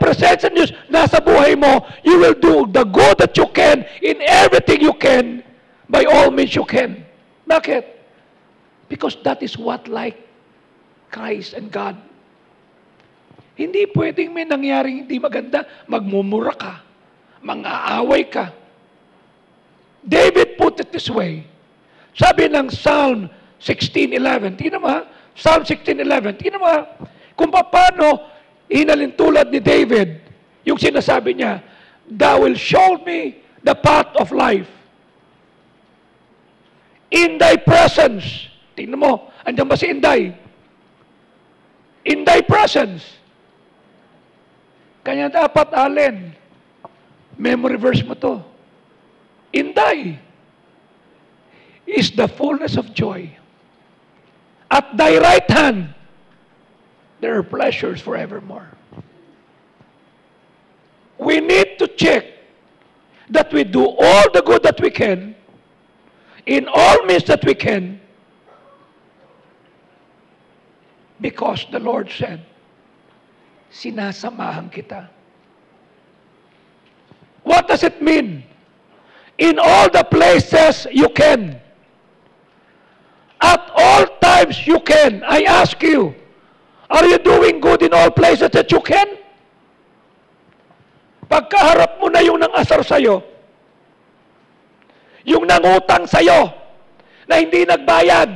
presensya ng Diyos nasa buhay mo, you will do the good that you can in everything you can, by all means you can. Bakit? Because that is what like Christ and God. Hindi pwedeng may nangyaring hindi maganda, magmumura ka, mang-aaway ka. David put it this way. Sabi ng Psalm 16:11, tingnan mo ha, Psalm 16:11, tingnan mo ha, kung paano hinalintulad ni David, yung sinasabi niya, Thou will show me the path of life. In Thy presence, tingnan mo, andyan ba si Inday? In Thy presence. Kanya dapat, Allen, memory verse mo to. In Thy is the fullness of joy. At Thy right hand, there are pleasures forevermore. We need to check that we do all the good that we can, in all means that we can, because the Lord said, sinasamahan kita. What does it mean? In all the places you can. At all times you can. I ask you, are you doing good in all places that you can? Pagkaharap mo na yung nang-asar sa'yo, yung nangutang sa'yo, na hindi nagbayad,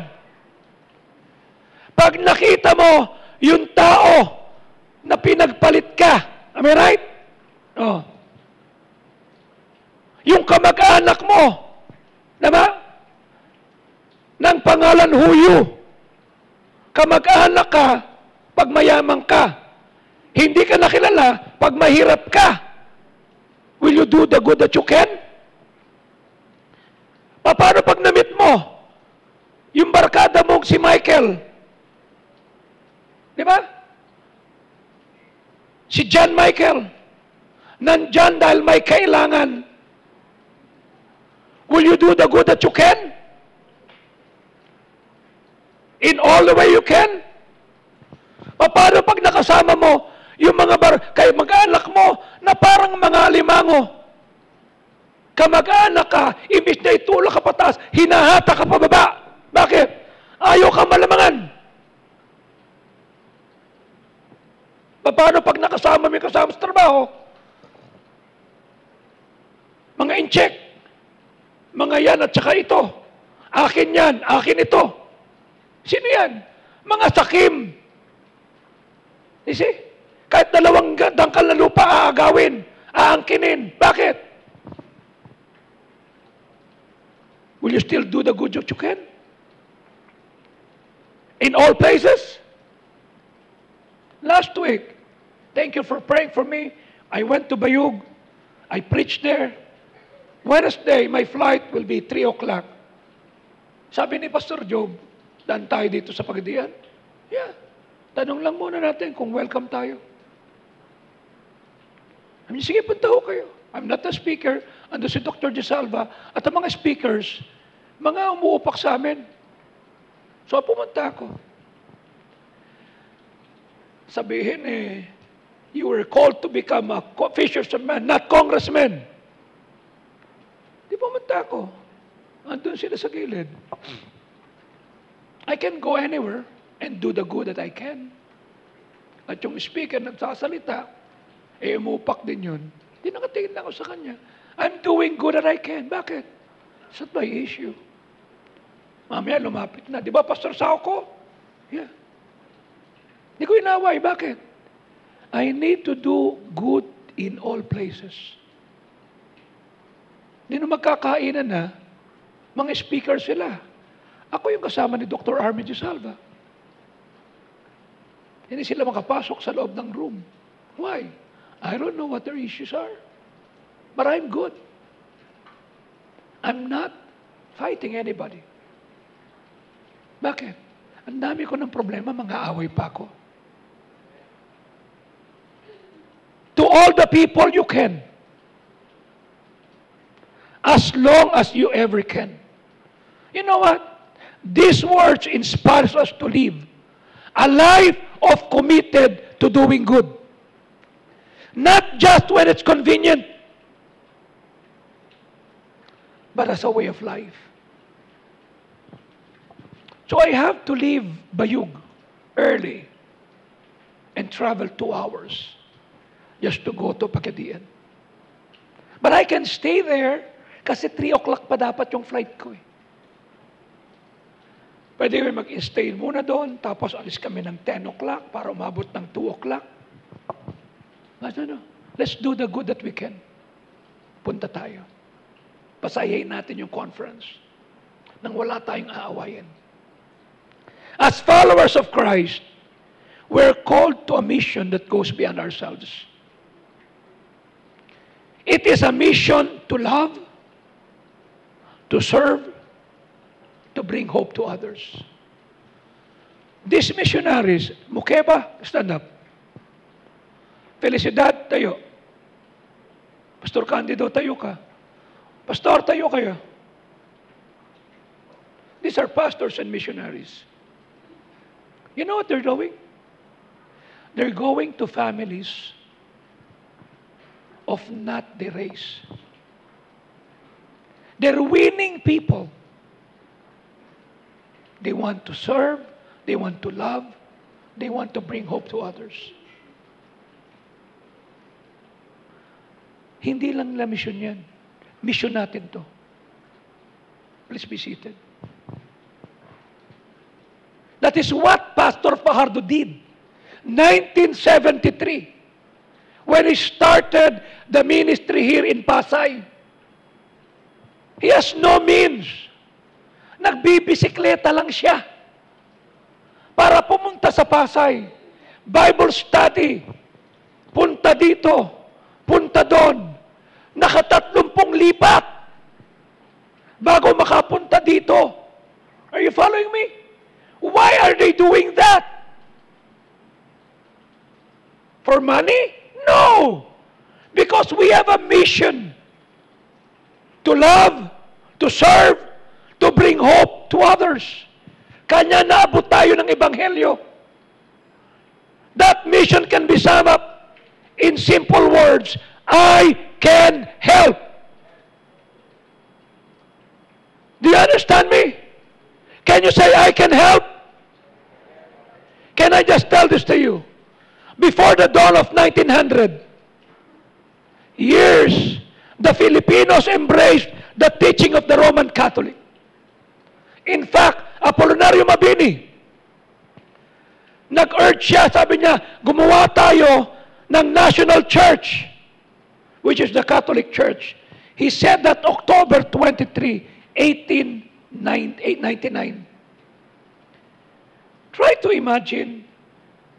pag nakita mo yung tao na pinagpalit ka, am I right? Oh. Yung kamag-anak mo, diba? Ng pangalan Huyo, kamag-anak ka, pag mayaman ka, hindi ka nakilala, pag mahirap ka, will you do the good that you can? Paano pag namit mo, yung barkada mong si Michael, di ba? Si John Michael, nandyan dahil may kailangan, will you do the good that you can? In all the way you can? Paano pag nakasama mo yung mga kayo mag-anak mo na parang mga alimango? Kamag-anak ka, imbis na itulak ka pataas, hinahata ka pababa. Bakit? Ayaw ka malamangan. Paano pag nakasama may kasama sa trabaho? Mga incheck, mga yan at saka ito. Akin yan, akin ito. Sino yan? Mga sakim. You see? Kahit 2 dangkal na lupa aagawin, aangkinin. Bakit? Will you still do the good that you can? In all places? Last week, thank you for praying for me. I went to Bayug. I preached there. Wednesday, my flight will be 3 o'clock. Sabi ni Pastor Job, daan tayo dito sa Pagadian? Yeah. Tanong lang muna natin kung welcome tayo. Sige, punta ho kayo. I'm not a speaker. Ando si Dr. Gisalva at ang mga speakers, mga umuupak sa amin. So, pumunta ako. Sabihin you were called to become a fisherman, not congressman. Di pumunta ako. Andun sila sa gilid. I can go anywhere and do the good that I can. At yung speaker nagsasalita, umupak din yun. Di nakatingin lang ako sa kanya. I'm doing good that I can. Bakit? It's not my issue. Mamaya lumapit na. Di ba, Pastor Sauko? Yeah. Di ko inaway. Bakit? I need to do good in all places. Di na magkakainan na, mga speaker sila. Ako yung kasama ni Dr. Army Gisalva. Hindi sila makapasok sa loob ng room. Why? I don't know what their issues are. But I'm good. I'm not fighting anybody. Bakit? Ang dami ko ng problema, mga away pa ako. To all the people you can. As long as you ever can. You know what? These words inspire us to live a life of committed to doing good. Not just when it's convenient, but as a way of life. So I have to leave Bayug early and travel 2 hours just to go to Pagadian. But I can stay there kasi 3 o'clock pa dapat yung flight ko eh. Pwede kami mag-stay muna doon, tapos alis kami ng 10 o'clock para umabot ng 2 o'clock. No. Let's do the good that we can. Punta tayo. Pasayahin natin yung conference nang wala tayong aawayin. As followers of Christ, we're called to a mission that goes beyond ourselves. It is a mission to love, to serve, to bring hope to others. These missionaries, Mukeba, stand up. Felicidad, tayo. Pastor Candido, tayo ka. Pastor, tayo kayo. These are pastors and missionaries. You know what they're doing? They're going to families of not the race. They're winning people. They want to serve, they want to love, they want to bring hope to others. Hindi lang na mission yan. Mission natin to. Please be seated. That is what Pastor Fajardo did. 1973. When he started the ministry here in Pasay. He has no means. Nagbibisikleta lang siya para pumunta sa Pasay. Bible study. Punta dito. Punta doon. Naka-30 lipat bago makapunta dito. Are you following me? Why are they doing that? For money? No. Because we have a mission to love, to serve, to bring hope to others. Kanya naabot tayo ng Ebanghelyo. That mission can be summed up in simple words. I can help. Do you understand me? Can you say, I can help? Can I just tell this to you? Before the dawn of 1900, years, the Filipinos embraced the teaching of the Roman Catholic. In fact, Apollonario Mabini, nag-urge siya, sabi niya, gumawa tayo ng national church, which is the Catholic Church. He said that October 23, 1899. Try to imagine,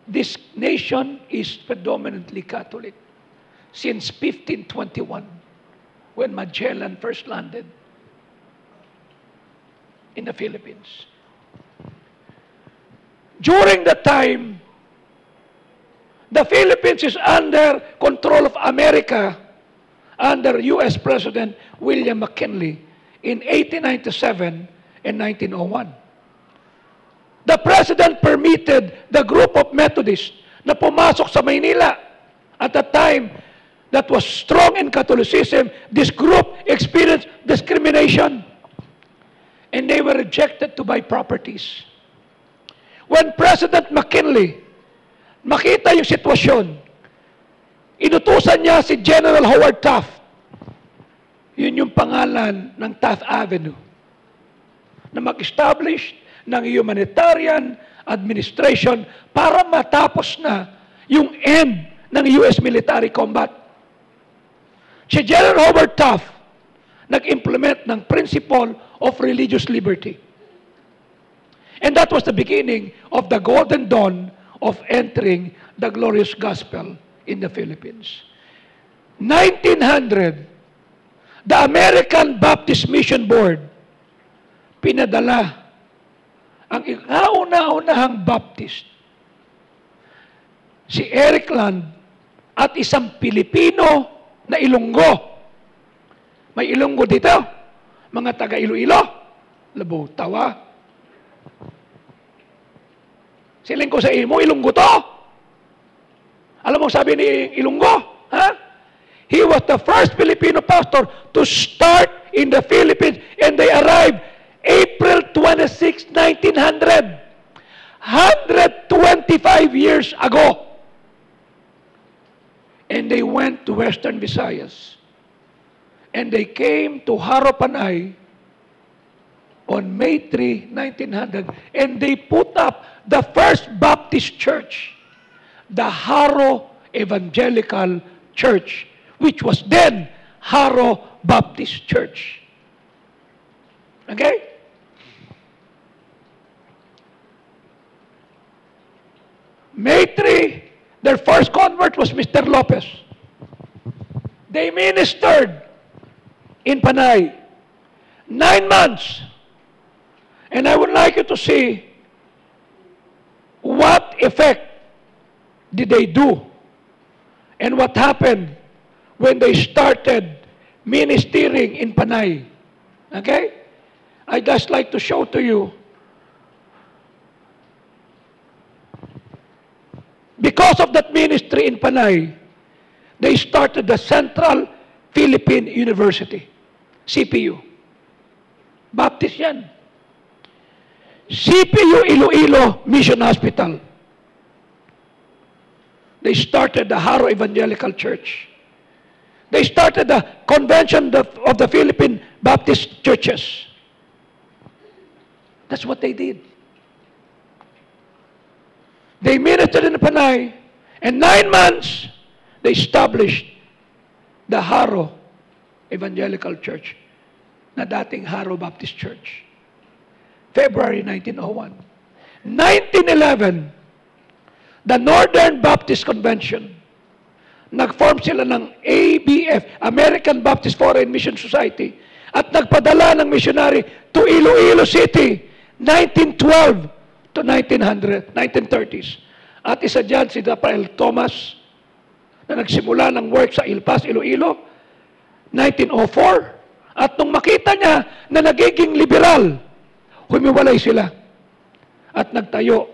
this nation is predominantly Catholic since 1521, when Magellan first landed in the Philippines. During that time, the Philippines is under control of America under U.S. President William McKinley in 1897 and 1901. The President permitted the group of Methodists na pumasok sa Maynila. At the time that was strong in Catholicism, this group experienced discrimination. And they were rejected to buy properties. When President McKinley makita yung sitwasyon, inutusan niya si General Howard Taft. Yun yung pangalan ng Taft Avenue, na mag-establish ng humanitarian administration para matapos na yung end ng US military combat. Si General Howard Taft nag-implement ng principle of religious liberty. And that was the beginning of the golden dawn of entering the glorious gospel in the Philippines. 1900, the American Baptist Mission Board pinadala ang kauna-unahang Baptist, si Eric Land, at isang Pilipino na Ilonggo. May Ilonggo dito, mga taga Iloilo, Labo, Tawa. Siling ko sa imo, Ilonggo to. Alam mo sabi ni Ilonggo? He was the first Filipino pastor to start in the Philippines, and they arrived April 26, 1900. 125 years ago. And they went to Western Visayas. And they came to Haro, Panay on May 3, 1900. And they put up the first Baptist church, the Haro Evangelical Church, which was then Haro Baptist Church. Okay? May 3, their first convert was Mr. Lopez. They ministered in Panay 9 months. And I would like you to see what effect did they do and what happened when they started ministering in Panay. Okay? I'd just like to show to you. Because of that ministry in Panay, they started the Central Philippine University, CPU. Baptist yan. CPU Iloilo Mission Hospital. They started the Haro Evangelical Church. They started the Convention of the Philippine Baptist Churches. That's what they did. They ministered in Panay, and 9 months, they established the Haro Evangelical Church, na dating Haro Baptist Church. February 1901. 1911, the Northern Baptist Convention, nag-form sila ng ABF, American Baptist Foreign Mission Society, at nagpadala ng missionary to Iloilo City, 1912 to 1930s. At isa dyan si Rafael Thomas, na nagsimula ng work sa Ilpas, Iloilo, 1904. At nung makita niya na nagiging liberal, humiwalay sila at nagtayo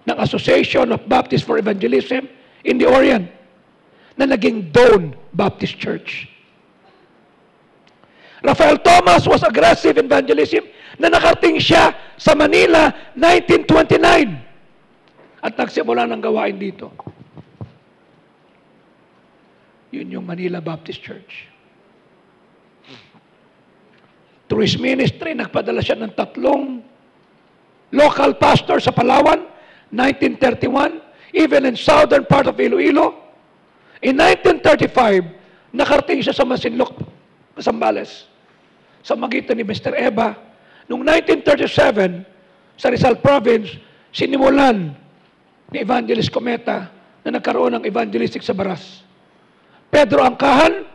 ng Association of Baptists for Evangelism in the Orient, na naging Dawn Baptist Church. Rafael Thomas was aggressive evangelism na nakarating siya sa Manila 1929 at nagsimula ng gawain dito. Yun yung Manila Baptist Church. Through his ministry, nagpadala siya ng 3 local pastors sa Palawan, 1931, even in southern part of Iloilo. In 1935, nakarating siya sa Masinloc, Zambales, sa magitan ni Mr. Eba. Noong 1937, sa Rizal Province, sinimulan ni Evangelist Cometa na nagkaroon ng evangelistic sa Baras. Pedro Angkahan,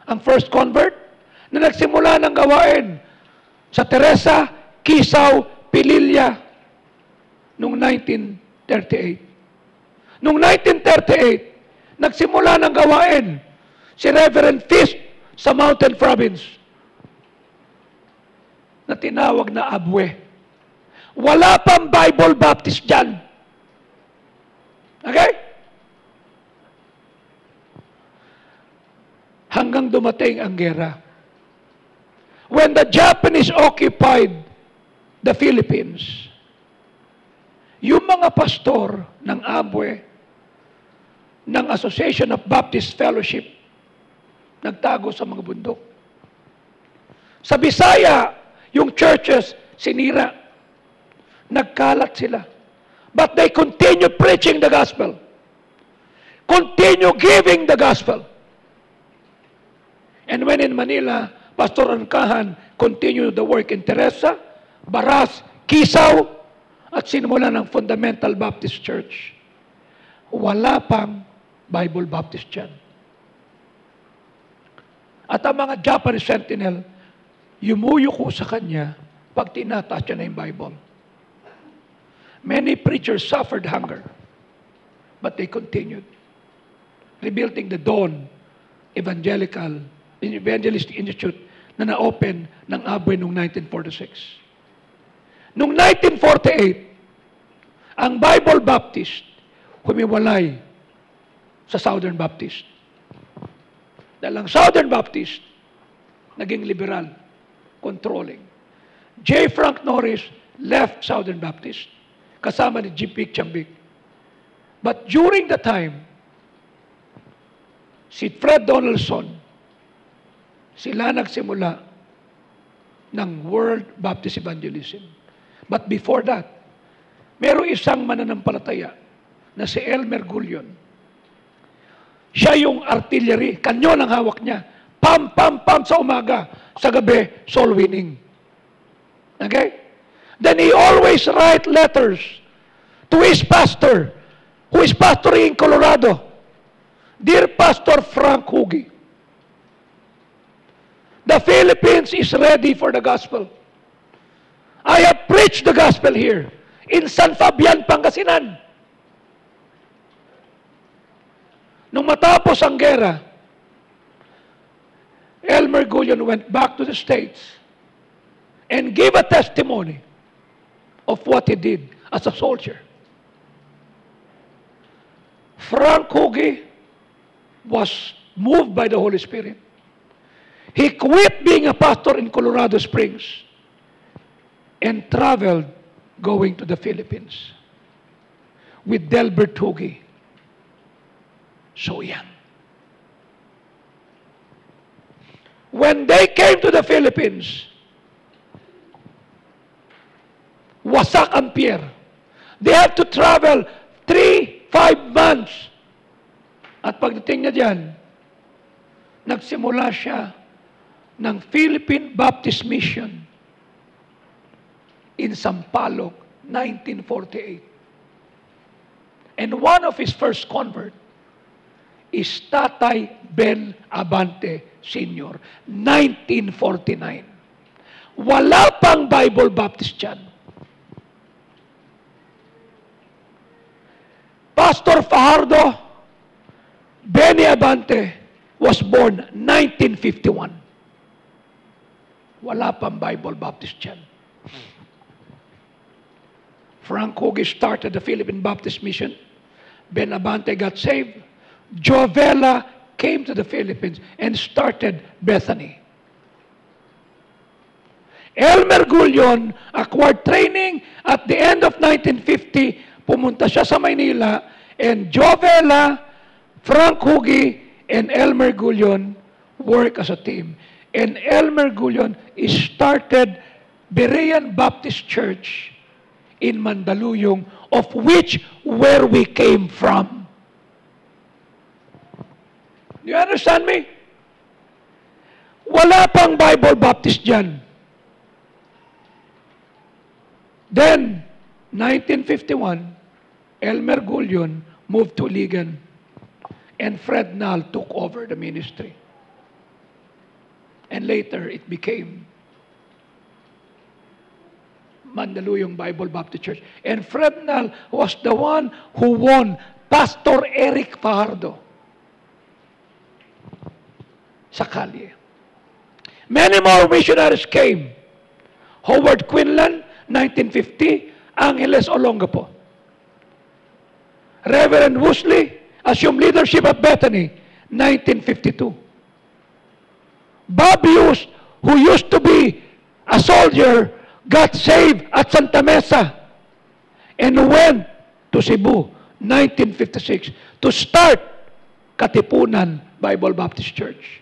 ang first convert, na nagsimula ng gawain sa Teresa, Kisaw, Pililla noong 1938. Noong 1938, nagsimula ng gawain si Reverend Fisk sa Mountain Province na tinawag na Abwe. Wala pang Bible Baptist dyan. Okay? Hanggang dumating ang gera. When the Japanese occupied the Philippines, yung mga pastor ng Abwe, ng Association of Baptist Fellowship, nagtago sa mga bundok. Sa Bisaya, yung churches, sinira. Nagkalat sila. But they continue preaching the gospel. Continue giving the gospel. And when in Manila, Pastor Angkahan continued the work in Teresa, Baras, Kisaw, at sinimula ng Fundamental Baptist Church. Wala pang Bible Baptist dyan. At ang mga Japanese Sentinel, yumuyuko sa kanya pag tinataas siya na yung Bible. Many preachers suffered hunger, but they continued. Rebuilding the Dawn Evangelist Institute na na-open ng Abwe noong 1946. Noong 1948, ang Bible Baptist humiwalay sa Southern Baptist. Dahil ang Southern Baptist, naging liberal, controlling. J. Frank Norris left Southern Baptist, kasama ni G.P. Chambik. But during the time, si Fred Donaldson, sila nagsimula ng World Baptist Evangelism. But before that, merong isang mananampalataya na si Elmer Gullion. Siya yung artillery, kanyon ang hawak niya. Pam, pam, pam sa umaga. Sa gabi, soul winning. Okay? Then he always write letters to his pastor, who is pastoring in Colorado. Dear Pastor Frank Hugi, the Philippines is ready for the gospel. I have preached the gospel here in San Fabian, Pangasinan. Nung matapos ang gera, Elmer Gullion went back to the States and gave a testimony of what he did as a soldier. Frank Hugi was moved by the Holy Spirit. He quit being a pastor in Colorado Springs and traveled going to the Philippines with Delbert Hugi. So yan. When they came to the Philippines, wasak ang pier. They have to travel 3-5 months. At pagdating niya dyan, nagsimula siya ng Philippine Baptist Mission in Sampaloc, 1948. And one of his first converts is Tatay Ben Abante Sr., 1949. Wala pang Bible Baptist dyan. Pastor Fajardo Benny Abante was born 1951. Wala pang Bible Baptist dyan. Frank Hugi started the Philippine Baptist Mission. Ben Abante got saved. Joe Vela came to the Philippines and started Bethany. Elmer Gullion acquired training at the end of 1950. Pumunta siya sa Maynila, and Joe Vela, Frank Hugi, and Elmer Gullion work as a team. And Elmer Gullion started Berean Baptist Church in Mandaluyong, of which where we came from. Do you understand me? Wala pang Bible Baptist dyan. Then, 1951, Elmer Gullion moved to Ligan, and Fred Nall took over the ministry. And later, it became Mandaluyong Bible Baptist Church. And Fred Nall was the one who won Pastor Eric Fajardo sa kalye. Many more missionaries came. Howard Quinlan, 1950, Angeles Olongapo. Reverend Woosley assumed leadership at Bethany, 1952. Bob Hughes, who used to be a soldier, got saved at Santa Mesa and went to Cebu, 1956, to start Katipunan Bible Baptist Church.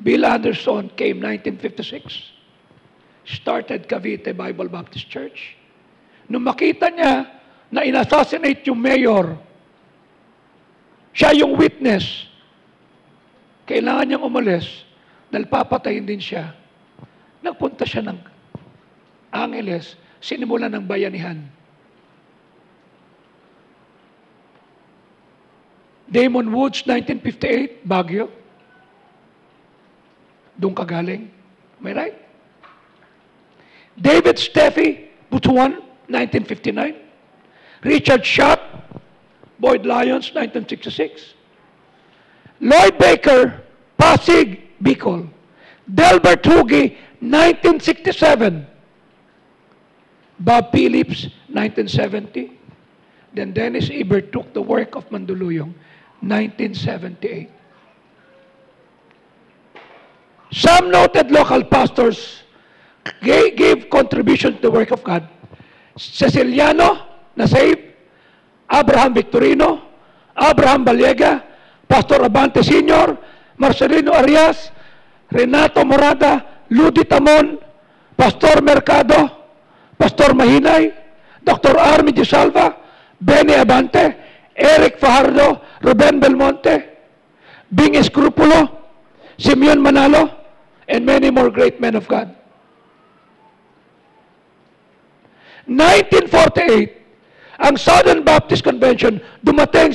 Bill Anderson came 1956, started Cavite Bible Baptist Church. Nung makita niya na inassassinate yung mayor, siya yung witness, kailangan niyang umalis dahil papatayin din siya. Nagpunta siya ng Angeles, sinimulan ng bayanihan. Damon Woods, 1958, Baguio. Doon ka galing. Am I right? David Steffi, Butuan, 1959. Richard Schott, Boyd Lyons, 1966. Lloyd Baker, Pasig, Bicol. Delbert Hugi, 1967. Bob Phillips, 1970. Then Dennis Ebert took the work of Mandaluyong, 1978. Some noted local pastors gave contribution to the work of God. Ceciliano, na saved, Abraham Victorino, Abraham Baliega, Pastor Abante Sr., Marcelino Arias, Renato Morada, Ludi Tamon, Pastor Mercado, Pastor Mahinay, Dr. Army Di Salva, Benny Abante, Eric Fajardo, Ruben Belmonte, Bing Escrupulo, Simeon Manalo, and many more great men of God. 1948, ang Southern Baptist Convention dumating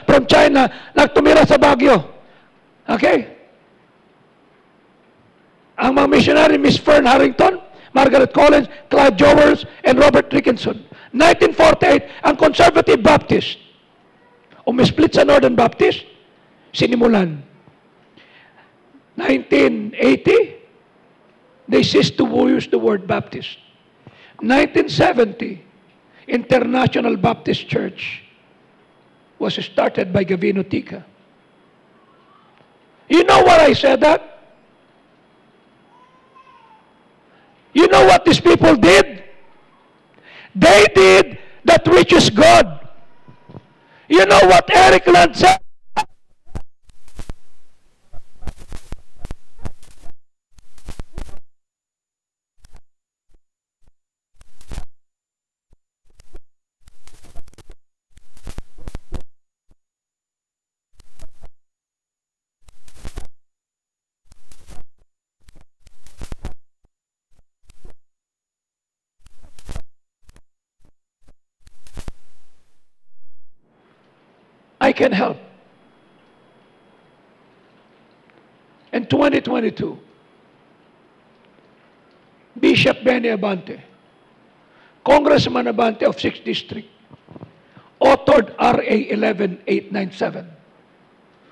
from China, nagtumira sa Baguio. Okay? Ang mga missionary, Miss Fern Harrington, Margaret Collins, Clyde Jowers, and Robert Dickinson. 1948, ang Conservative Baptist, umisplit sa Northern Baptist, sinimulan. 1980, they ceased to use the word Baptist. 1970, International Baptist Church was started by Gavino Tica. You know what I said that? You know what these people did? They did that which is God. You know what Eric Land said? I can help. In 2022, Bishop Benny Abante, Congressman Abante of 6th District, authored RA 11897,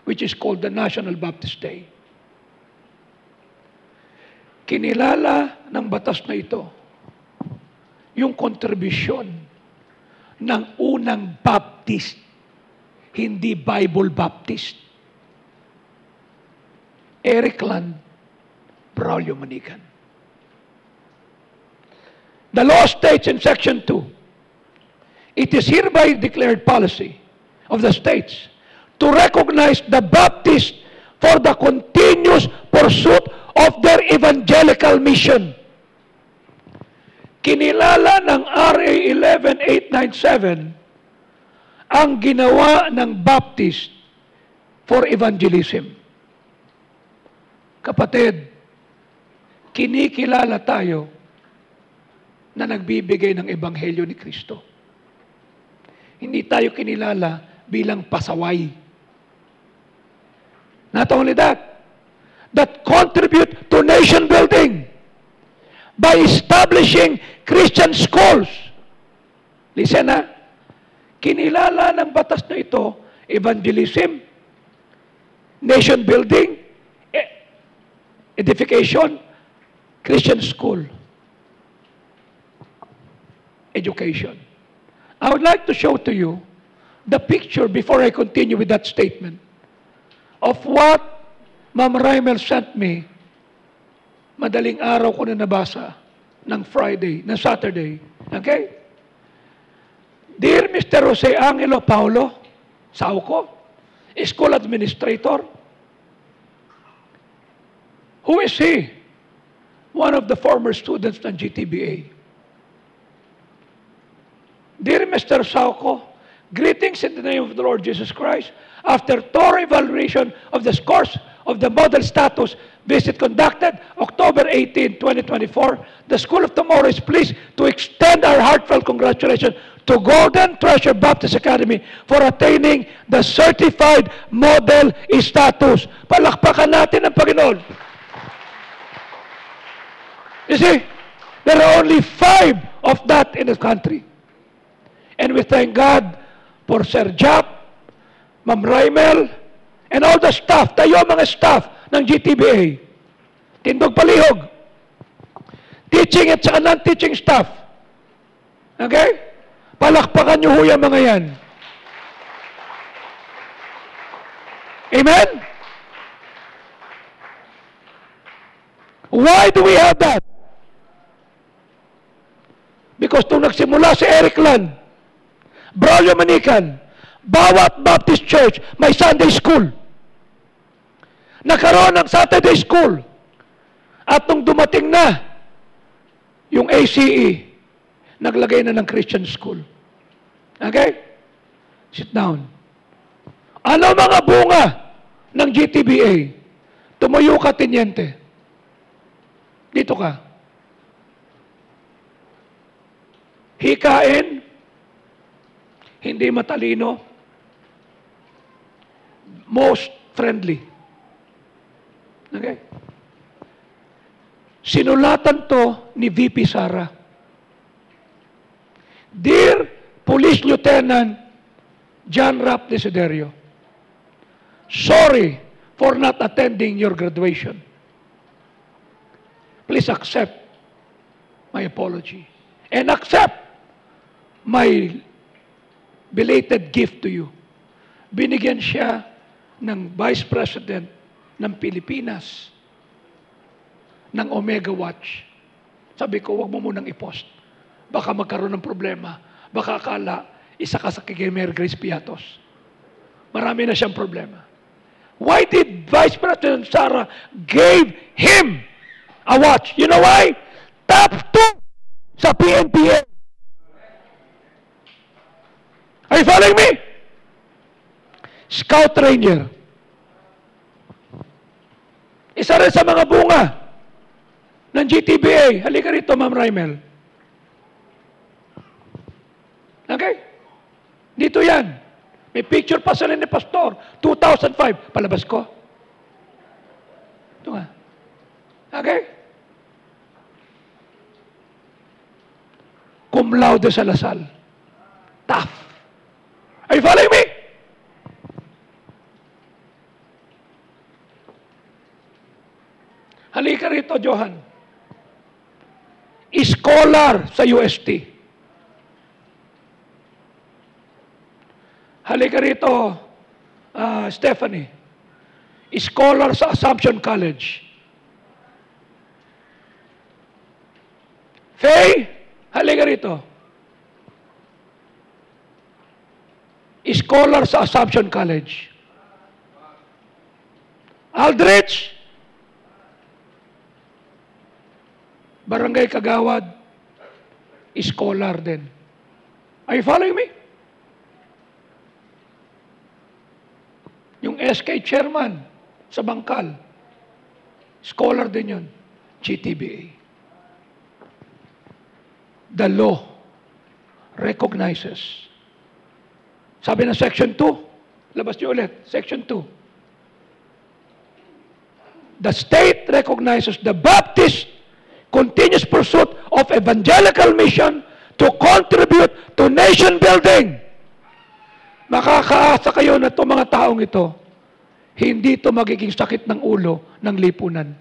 which is called the National Baptist Day. Kinilala ng batas na ito yung kontribusyon ng unang Baptist, hindi Bible Baptist. Eric Land, Braulio Manican. The law states in Section 2, it is hereby declared policy of the states to recognize the Baptists for the continuous pursuit of their evangelical mission. Kinilala ng RA 11897 ang ginawa ng Baptist for evangelism. Kapatid, kinikilala tayo na nagbibigay ng Ebanghelyo ni Kristo. Hindi tayo kinilala bilang pasaway. Not only that contribute to nation building by establishing Christian schools. Listen na, kinilala ng batas na ito, evangelism, nation building, edification, Christian school, education. I would like to show to you the picture before I continue with that statement of what Ma'am Raimel sent me. Madaling araw ko na nabasa ng Saturday. Okay? Dear Mr. Jose Angelo Paulo Sauco, school administrator. Who is he? One of the former students ng GTBA. Dear Mr. Sauco, greetings in the name of the Lord Jesus Christ. After thorough evaluation of the scores of the model status visit conducted October 18, 2024, the School of Tomorrow is pleased to extend our heartfelt congratulations to Golden Treasure Baptist Academy for attaining the certified model status. Palakpakan natin ang Panginoon. You see, there are only 5 of that in the country. And we thank God for Sir Jap, Ma'am Raimel, and all the staff, tayo mga staff ng GTBA. Tindog palihog. Teaching at saka non-teaching staff. Okay? Palakpakan nyo ho yung mga yan. Amen? Why do we have that? Because nung nagsimula si Eric Land, Braulio Manican, bawat Baptist Church may Sunday school. Nagkaroon ng Saturday school. At nung dumating na yung ACE, naglagay na ng Christian school. Okay? Sit down. Ano mga bunga ng GTBA? Tumayo ka, Teniente. Dito ka. Hikain, hindi matalino, most friendly. Okay? Sinulatan to ni VP Sara. Dear Police Lieutenant John Rap Desiderio, sorry for not attending your graduation. Please accept my apology and accept my belated gift to you. Binigyan siya ng Vice President ng Pilipinas ng Omega Watch. Sabi ko, wag mo munang i-post. Baka magkaroon ng problema. Baka akala, isa ka sa kay Mayor Grace Piatos. Marami na siyang problema. Why did Vice President Sara gave him a watch? You know why? Top 2 sa PNPA. Are you following me? Scout Ranger. Isa rin sa mga bunga ng GTBA. Halika rito, Ma'am Raimel. Okay? Dito yan. May picture pa sila ni Pastor. 2005. Palabas ko. Ito nga. Okay? Cum laude sa Lasal. Tough. Are you following me? Halika rito, Johan. Scholar sa UST. Halika rito, Stephanie. Scholar sa Assumption College. Faye, halika rito. Scholar sa Assumption College. Aldrich, Barangay Kagawad, scholar din. Are you following me? Yung SK chairman sa Bangkal, scholar din yun, GTBA. The law recognizes. Sabi ng Section 2, labas niyo ulit, Section 2. The state recognizes the Baptist continuous pursuit of evangelical mission to contribute to nation building. Makakaasa kayo na itong mga taong ito, hindi ito magiging sakit ng ulo ng lipunan.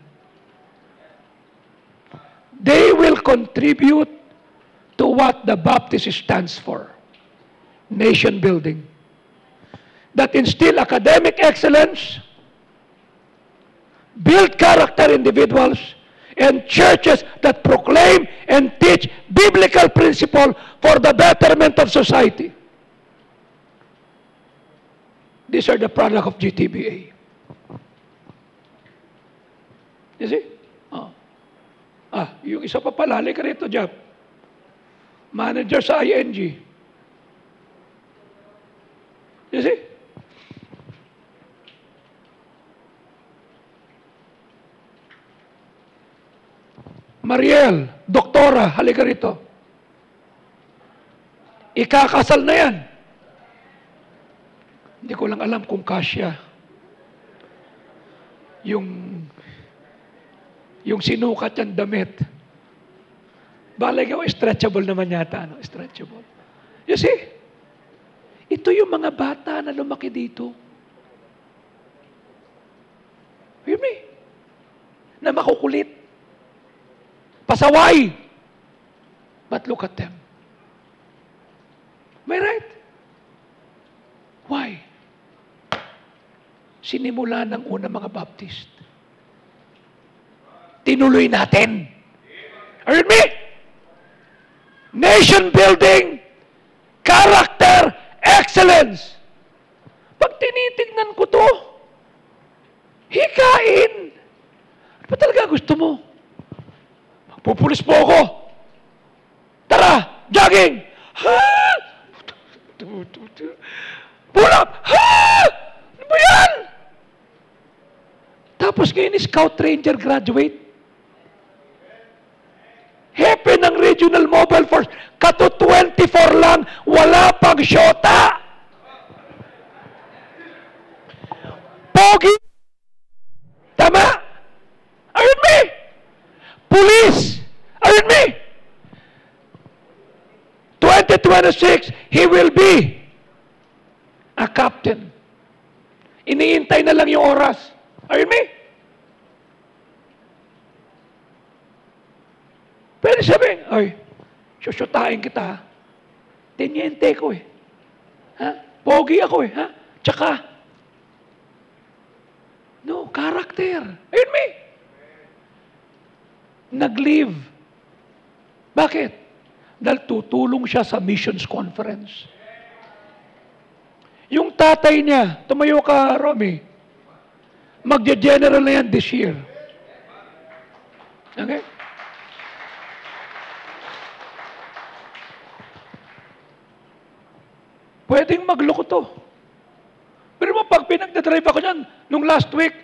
They will contribute to what the Baptist stands for. Nation building. That instill academic excellence, build character individuals, and churches that proclaim and teach biblical principle for the betterment of society. These are the product of GTBA. You see? Yung isa pa pala, halika rito, Jeff. Manager sa ING. You see? Mariel, doktora, halika rito. Ikakasal na yan. Hindi ko lang alam kung kasya. Yung sinukat yan damit. Balay ko, stretchable naman yata. Ano? Stretchable. You see? Ito yung mga bata na lumaki dito. Hear me? Na makukulit. Pasaway. But look at them. Am I right? Why? sinimula ng unang mga Baptist. Tinuloy natin. Are you with me? Nation building, character, excellence. Pag tinitignan ko to, hikain. Ano ba talaga gusto mo? Magpupulis po ako. Tara, jogging. Ha? Pull up. Ha? Ano ba yan? Tapos ngayon, Scout Ranger graduate. Hepe ng Regional Mobile Force. Kato 24 lang, wala pang syota. Pogi. Tama? Are you with me? Police. Are you with me? 2026, he will be a captain. Iniintay na lang yung oras. Are you with me? Pwede sabihin, ay, susyutain kita, ha? Tenyente ko eh. Ha? Pogi ako eh, ha? Tsaka, no, character. Ayun me. Nag-leave. Bakit? Dahil tutulong siya sa missions conference. Yung tatay niya, tumayo ka, Romy, magje-general na yan this year. Okay? Pwedeng magloko to. Pero mo, pag pinagdadrive ako niyan, nung last week,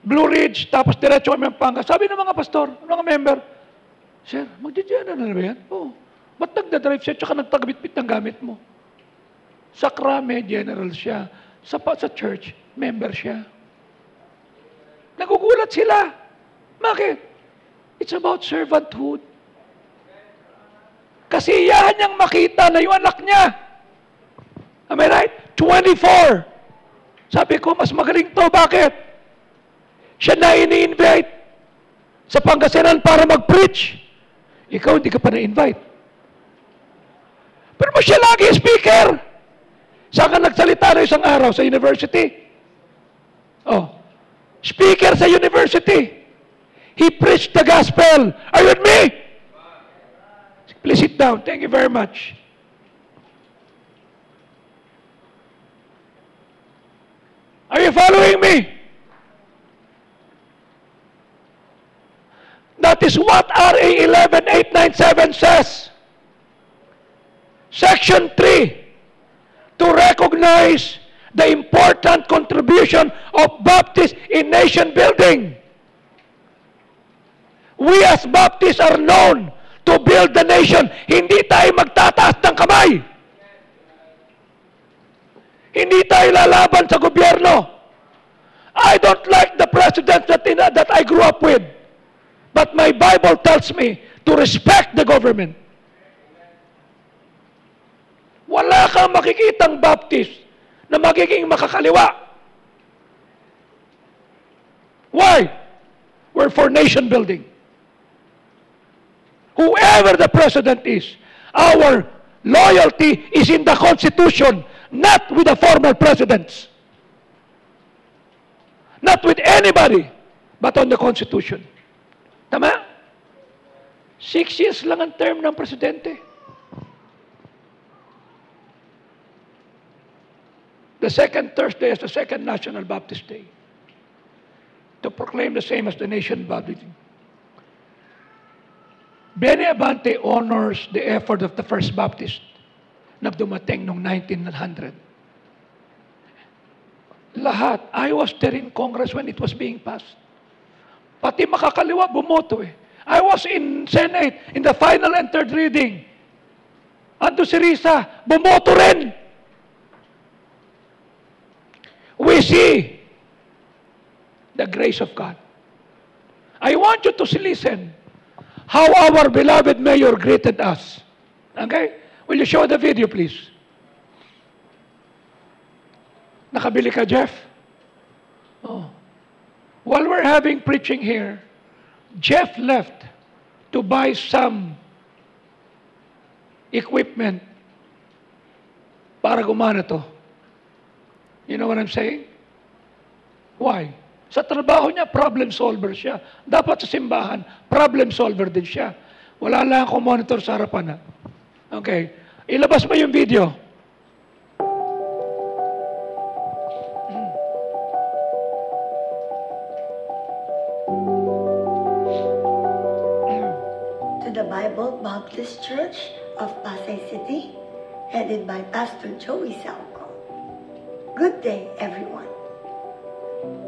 Blue Ridge, tapos diretso kami ang Panga. Sabi ng mga pastor, mga member, Sir, magdi-general na ba yan? Oo. Ba't nagdadrive siya, tsaka nagtagabit-bit ng gamit mo? Sa krame, general siya. Sa church, member siya. Nagugulat sila. Bakit? It's about servanthood. Kasiyahan niyang makita na yung anak niya. Am I right? 24. Sabi ko, mas magaling to. Bakit? Siya na ini-invite sa Pangasinan para mag-preach. Ikaw, hindi ka pa na-invite. Pero siya lagi speaker. Saan ka nagsalita na isang araw? Sa university? Oh. Speaker sa university. He preached the gospel. Are you with me? Please sit down. Thank you very much. Are you following me? That is what RA 11897 says. Section 3, to recognize the important contribution of Baptists in nation building. We as Baptists are known to build the nation. Hindi tayo magtataas ng kamay. Hindi tayo lalaban sa gobyerno. I don't like the president that I grew up with. But my Bible tells me to respect the government. Wala kang makikitang Baptist na magiging makakaliwa. Why? We're for nation building. Whoever the president is, our loyalty is in the Constitution, not with the former presidents. Not with anybody, but on the Constitution. Tama? 6 years lang ang term ng presidente. The second Thursday is the second National Baptist Day to proclaim the same as the nation baptism. Benny Abante honors the effort of the first Baptist na dumating noong 1900. Lahat. I was there in Congress when it was being passed. Pati makakaliwa, bumoto eh. I was in Senate in the final and third reading. Ando si Risa, bumoto rin. We see the grace of God. I want you to listen how our beloved mayor greeted us. Okay? Will you show the video, please? Nakabili ka, Jeff? Oh. While we're having preaching here, Jeff left to buy some equipment para gumana to. You know what I'm saying? Why? Sa trabaho niya, problem solver siya. Dapat sa simbahan, problem solver din siya. Wala lang akong monitor sa harapan. Ha? Okay. Ilabas mo yung video. To the Bible Baptist Church of Pasay City, headed by Pastor Joey Salco. Good day, everyone.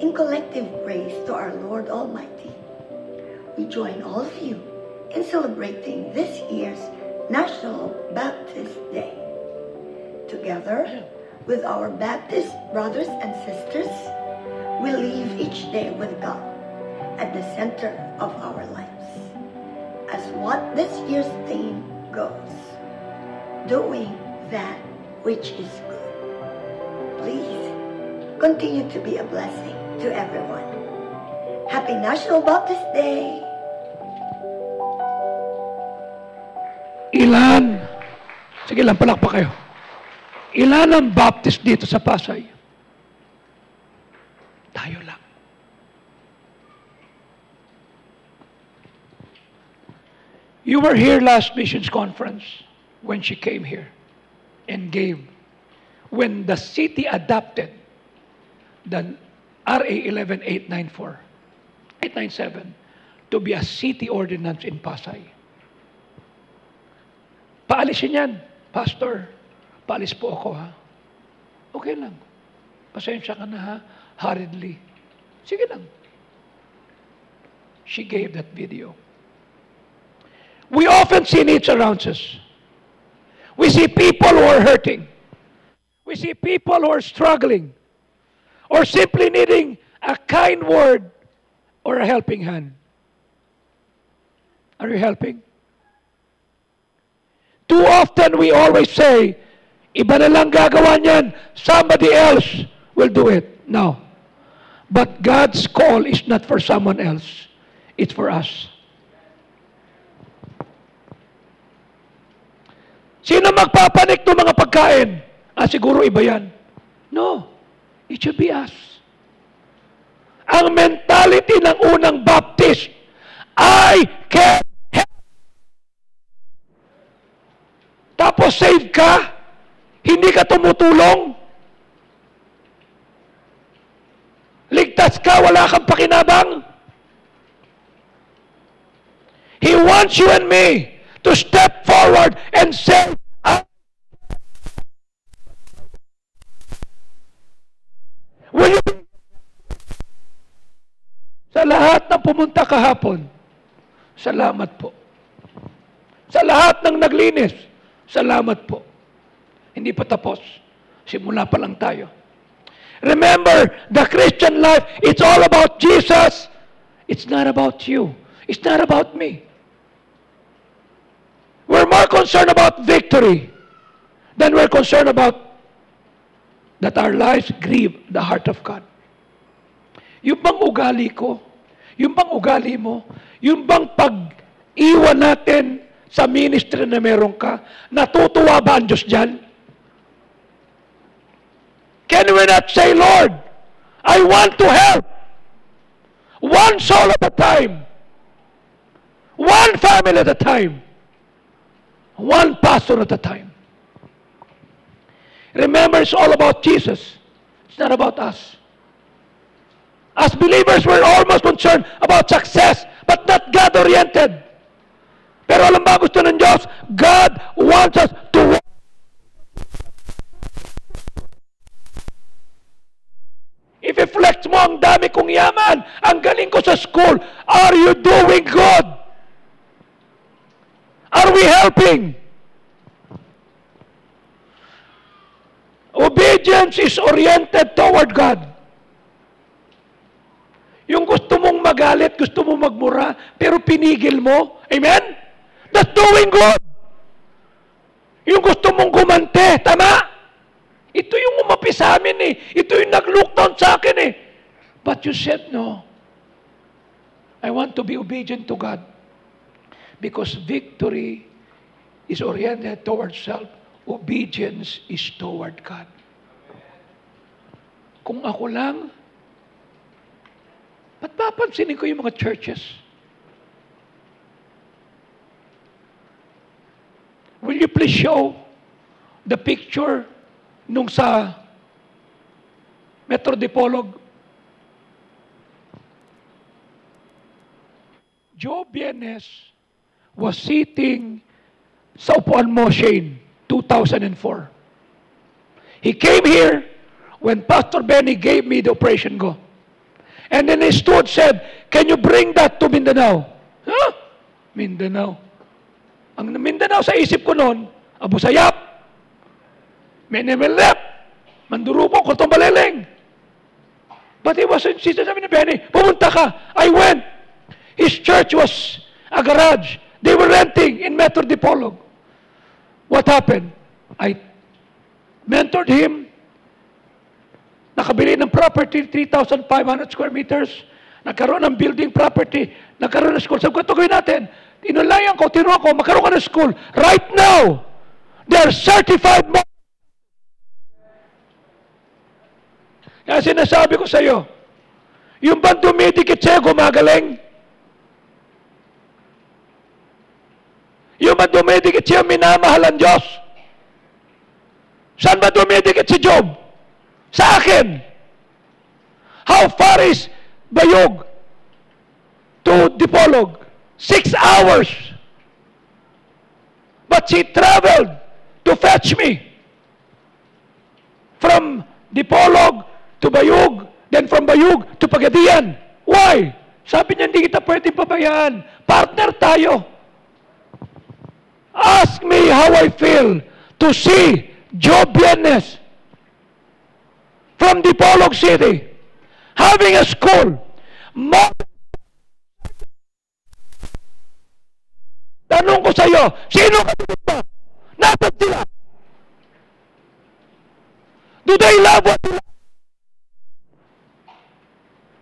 In collective praise to our Lord Almighty, we join all of you in celebrating this year's National Baptist Day. Together with our Baptist brothers and sisters, we live each day with God at the center of our lives. As what this year's theme goes, doing that which is good. Please continue to be a blessing to everyone. Happy National Baptist Day! Ilan? Sige lang, palakpak kayo. Ilan ang Baptist dito sa Pasay? Tayo lang. You were here last missions conference when she came here and gave. When the city adopted the RA 11897 to be a city ordinance in Pasay. Paalisin yan, Pastor. Paalis po ako, ha? Okay lang. Pasensya ka na, ha? Hurriedly. Sige lang. She gave that video. We often see needs around us. We see people who are hurting. We see people who are struggling or simply needing a kind word or a helping hand. Are you helping? Too often we always say, iba na lang gagawa niyan, somebody else will do it. No. But God's call is not for someone else. It's for us. Sino magpapanik ng mga pagkain? Siguro iba yan. No. It should be us. Ang mentality ng unang Baptist, I can help. Tapos save ka? Hindi ka tumutulong? Ligtas ka, wala kang pakinabang? He wants you and me to step forward and say, will you be... Sa lahat ng pumunta kahapon, salamat po. Sa lahat ng naglinis, salamat po. Hindi pa tapos. Simula pa lang tayo. Remember, the Christian life, it's all about Jesus. It's not about you. It's not about me. We're more concerned about victory than we're concerned about that our lives grieve the heart of God. Yung bang ugali ko, yung bang ugali mo, yung bang pag-iwan natin sa ministry na meron ka, natutuwa ba ang Diyos dyan? Can we not say, Lord, I want to help one soul at a time, one family at a time, one pastor at a time. Remember, it's all about Jesus. It's not about us. As believers, we're almost concerned about success, but not God-oriented. Pero alam ba gusto ng Diyos? God wants us to walk. If i-flex mo ang dami kong yaman, ang galing ko sa school, are you doing good? Are we helping? Obedience is oriented toward God. Yung gusto mong magalit, gusto mong magmura, pero pinigil mo, amen? That's doing good. Yung gusto mong gumante, tama? Ito yung umapi sa amin eh. Ito yung nag-look down sa akin eh. But you said no. I want to be obedient to God. Because victory is oriented towards self. Obedience is toward God. Kung ako lang, papansinin ko yung mga churches. Will you please show the picture nung sa Metro Dipolog? Joe Bienes was sitting sa upuan mo, Shane, 2004. He came here when Pastor Benny gave me the operation go. And then he stood, said, "Can you bring that to Mindanao?" Huh? Mindanao. Ang Mindanao sa isip ko noon, Abu Sayyaf, Menemelep, Mandurupong, Kultong Baleleng. But he was insisted, sabi ni Benny, pumunta ka. I went. His church was a garage. They were renting in Metro Dipolog. What happened? I mentored him. Nakabili ng property, 3,500 square meters. Nagkaroon ng building property. Nagkaroon ng school. Sabi ko, ito gawin natin. Tinulayan ko, tinuruan ko, magkaroon ka ng school. Right now, they are certified. Kaya sinasabi ko sa iyo, yung bang dumidikit sa'yo, gumagaling? Yung bang dumidikit sa'yo, minamahal ang Diyos? Saan ba dumidikit si Job? Sa akin. How far is Bayog to Dipolog? 6 hours. But she traveled to fetch me from Dipolog to Bayog, then from Bayog to Pagadian. Why? Sabi niya, hindi kita pwedeng pabayaan. Partner tayo. Ask me how I feel to see Joe Bienes from Dipolog City having a school. Tanong ko sa iyo, sino katulad mo? Nasaan sila? Do they love what you love?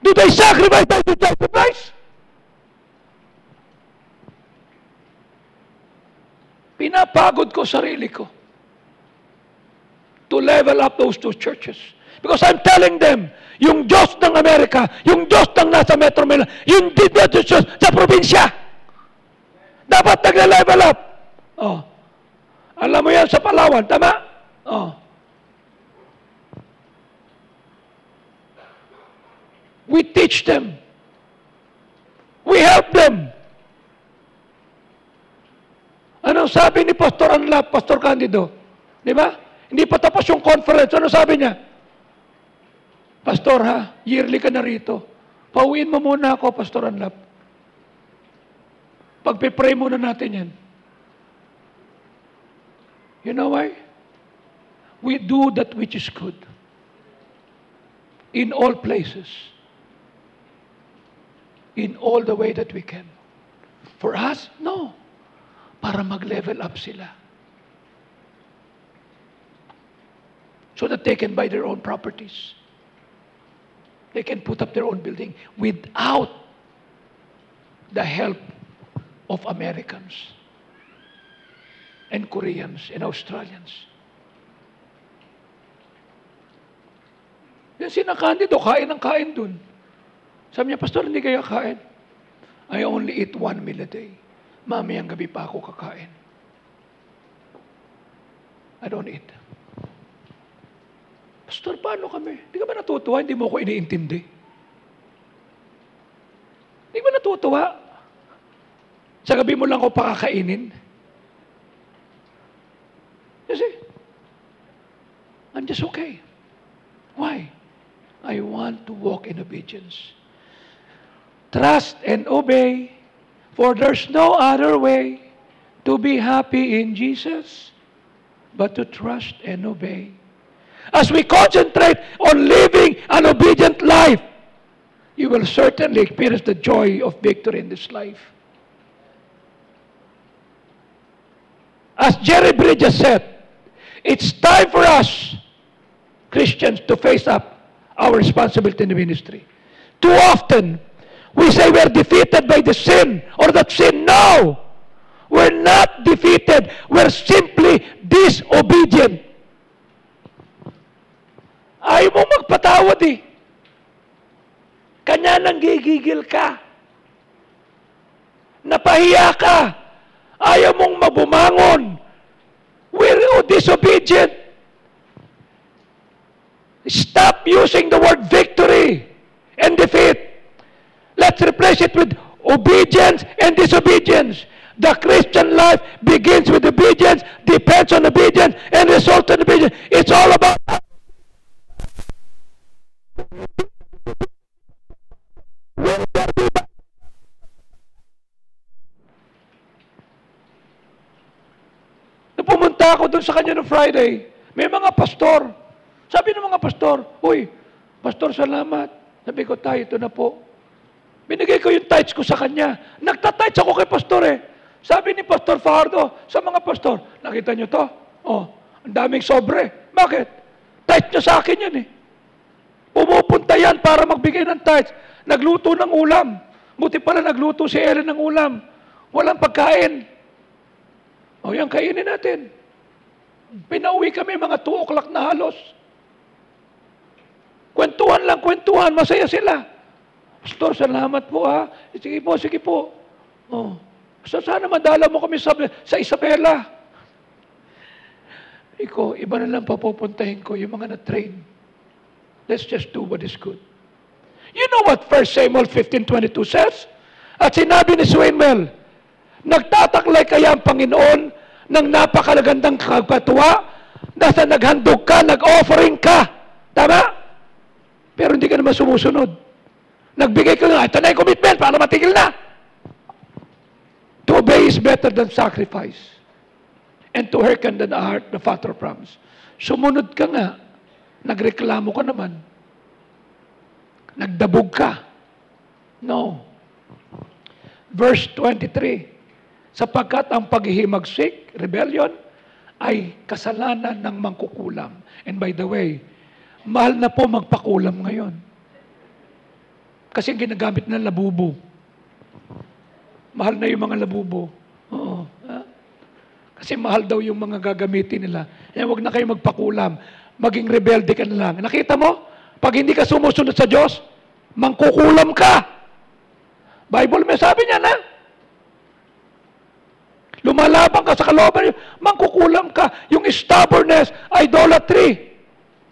Do they sacrifice by the sacrifice? Pinapagod ko sarili ko to level up those two churches. Because I'm telling them, yung Diyos ng Amerika, yung Diyos ng nasa Metro Manila, yung Diyos sa probinsya, dapat nagle-level up. Oh. Alam mo yan sa Palawan, tama? Oh. We teach them. We help them. Anong sabi ni Pastor Anlap, Pastor Candido? Di ba? Hindi pa tapos yung conference. Ano sabi niya? Pastor ha, yearly ka na rito. Pauwiin mo muna ako, Pastor Anlap. Pagpipray muna natin yan. You know why? We do that which is good. In all places. In all the way that we can. For us, no. Para mag-level up sila. So that they can buy their own properties. They can put up their own building without the help of Americans and Koreans and Australians. Yan sinakandido, kain ng kain dun. Sabi niya, Pastor, hindi kaya kain. I only eat 1 meal a day. Mamayang gabi pa ako kakain. I don't eat. Pastor, paano kami? Hindi ka ba natutuwa? Hindi mo ako iniintindi. Hindi ka ba natutuwa? Sa gabi mo lang ako pakakainin. You see? I'm just okay. Why? I want to walk in obedience. Trust and obey, for there's no other way to be happy in Jesus but to trust and obey. As we concentrate on living an obedient life, you will certainly experience the joy of victory in this life. As Jerry Bridges said, it's time for us, Christians, to face up our responsibility in the ministry. Too often, we say we're defeated by the sin or that sin. No! We're not defeated. We're simply disobedient. Ayaw mo magpatawad eh. Kanya Kaya nanggigigil ka. Napahiya ka. Ayaw mong mabumangon. We're disobedient. Stop using the word victory and defeat. Let's replace it with obedience and disobedience. The Christian life begins with obedience, depends on obedience, and results in obedience. It's all about pumunta ako doon sa kanya no Friday, may mga pastor. Sabi ng mga pastor, uy, pastor, salamat. Sabi ko, tayo, ito na po. Binigay ko yung tithes ko sa kanya. Nagta-tithes ako kay pastor eh. Sabi ni Pastor Fajardo sa mga pastor, nakita nyo to? Oh, ang daming sobre. Bakit? Tithes nyo sa akin yun eh. Pumupunta yan para magbigay ng tithes. Nagluto ng ulam. Buti pala nagluto si Ellen ng ulam. Walang pagkain. O yan, kainin natin. Pinauwi kami mga 2 o'clock na halos. Kwentuhan lang, kwentuhan. Masaya sila. Pastor, salamat po ha. Sige po, sige po. Oh. So, sana madala mo kami sa Isabela. Iko, iba na lang papupuntahin ko yung mga na-train. Let's just do what is good. You know what 1 Samuel 15:22 says? At sinabi ni Samuel, nagtataklay kaya ang Panginoon ng napakalagandang kagpatuwa nasa naghandog ka, nag-offering ka. Tama? Pero hindi ka naman sumusunod. Nagbigay ka na, ito na yung commitment para matigil na. To obey is better than sacrifice. And to hearken than the heart, the father promise. Sumunod ka nga. Nagreklamo ka naman. Nagdabog ka. No. Verse 23. Sapagkat ang paghihimagsik, rebellion, ay kasalanan ng mangkukulam. And by the way, mahal na po magpakulam ngayon. Kasi ginagamit na labubo. Mahal na yung mga labubo. Oo. Kasi mahal daw yung mga gagamitin nila. Kaya huwag na kayo magpakulam. Maging rebelde ka na lang. Nakita mo? Pag hindi ka sumusunod sa Diyos, mangkukulam ka. Bible may sabi niya na. Lumalaban ka sa kalooban, mangkukulam ka. Yung stubbornness, idolatry.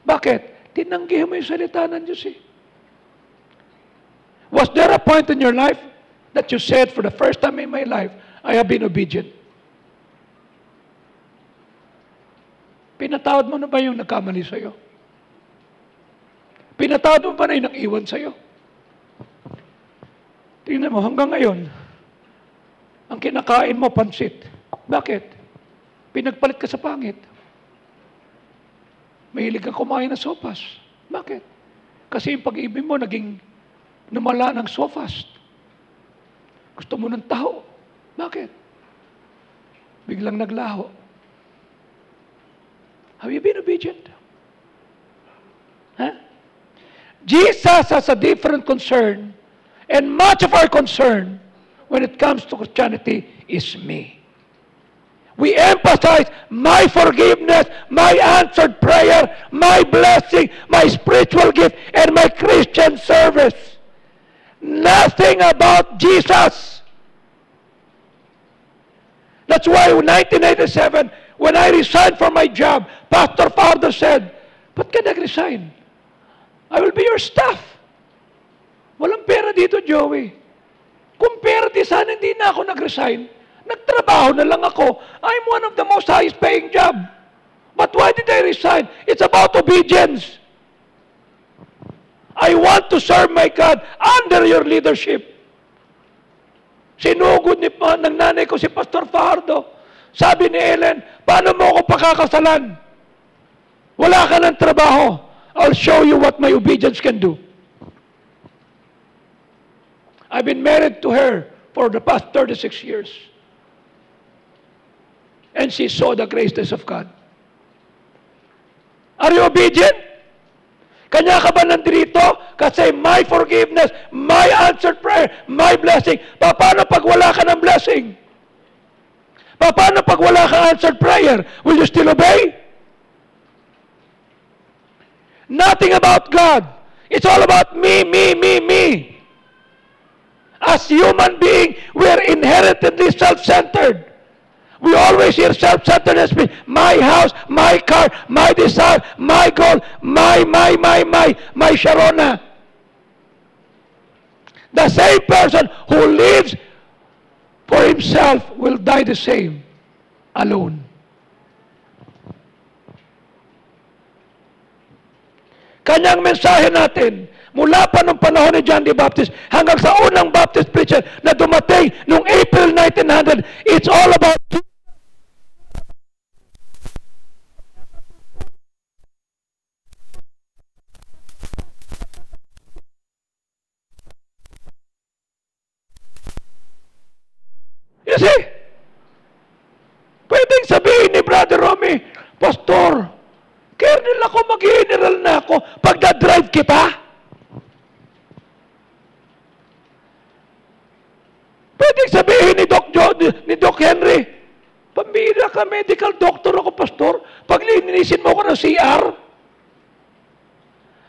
Bakit? Tinanggihan mo yung salita ng Diyos eh. Was there a point in your life that you said, for the first time in my life, I have been obedient? Pinatawad mo na ba yung nagkamali sa'yo? Pinatawad mo ba na yung nag-iwan sa'yo? Tingnan mo, hanggang ngayon, ang kinakain mo, pansit. Bakit? Pinagpalit ka sa pangit. Mahilig kang kumain ng sopas. Bakit? Kasi yung pag-ibig mo naging namala ng sofast. Gusto mo ng taho. Bakit? Biglang naglaho. Have you been obedient? Huh? Jesus has a different concern, and much of our concern when it comes to Christianity is me. We emphasize my forgiveness, my answered prayer, my blessing, my spiritual gift, and my Christian service. Nothing about Jesus. That's why in 1987, when I resigned from my job, Pastor Fajardo said, "Ba't ka nag-resign? I will be your staff." Walang pera dito, Joey. Kung pera di sana hindi na ako nag-resign, nagtrabaho na lang ako. I'm one of the most highest paying job. But why did I resign? It's about obedience. I want to serve my God under your leadership. Sinugod ng nanay ko si Pastor Fajardo. Sabi ni Ellen, paano mo ako pakakasalan? Wala ka ng trabaho. I'll show you what my obedience can do. I've been married to her for the past 36 years. And she saw the graciousness of God. Are you obedient? Kanya ka ba nandito? Kasi my forgiveness, my answered prayer, my blessing. Paano pag wala ka ng blessing? Paano pag wala ka answered prayer? Will you still obey? Nothing about God. It's all about me, me, me, me. As human being, we are inherently self-centered. We always hear self-centeredness mean my house, my car, my desire, my goal, my Sharona. The same person who lives for himself will die the same, alone. Kanyang mensahe natin, mula pa nung panahon ni John the Baptist hanggang sa unang Baptist preacher na dumating noong April 1900, it's all about you see? Pwedeng sabihin ni Brother Romy, Pastor, Colonel ako, mag-general na ako, pagdadrive kita. Pwedeng sabihin ni Doc Henry, pambira ka, medical doctor ako, Pastor, pag linisin mo ko ng CR.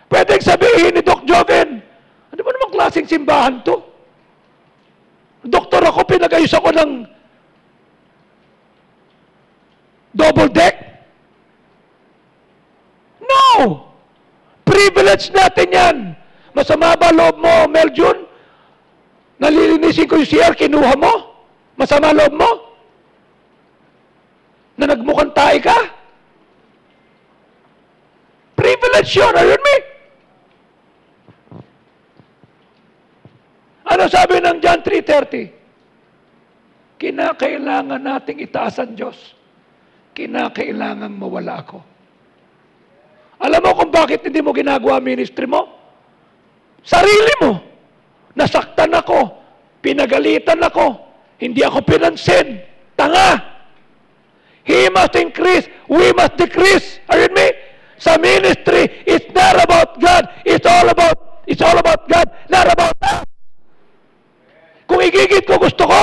Pwedeng sabihin ni Doc Joven, ano ba namang klaseng simbahan to? Doktor ako, pinag-ayos ako ng double deck. No! Privilege natin yan. Masama ba loob mo, Meljun? Nalilinisin ko yung CR, kinuha mo? Masama loob mo? Na nagmukhang tayo ka? Privilege yun, ayun me? Ano sabi ng John 3:30? Kinakailangan nating itaas ang Diyos. Kinakailangan mawala ako. Alam mo kung bakit hindi mo ginagawa ministry mo? Sarili mo. Nasaktan ako. Pinagalitan ako. Hindi ako pinansin. Tanga. He must increase. We must decrease. Are you with me? Sa ministry, it's not about God. It's all about God, not about us. Kung igigit ko gusto ko,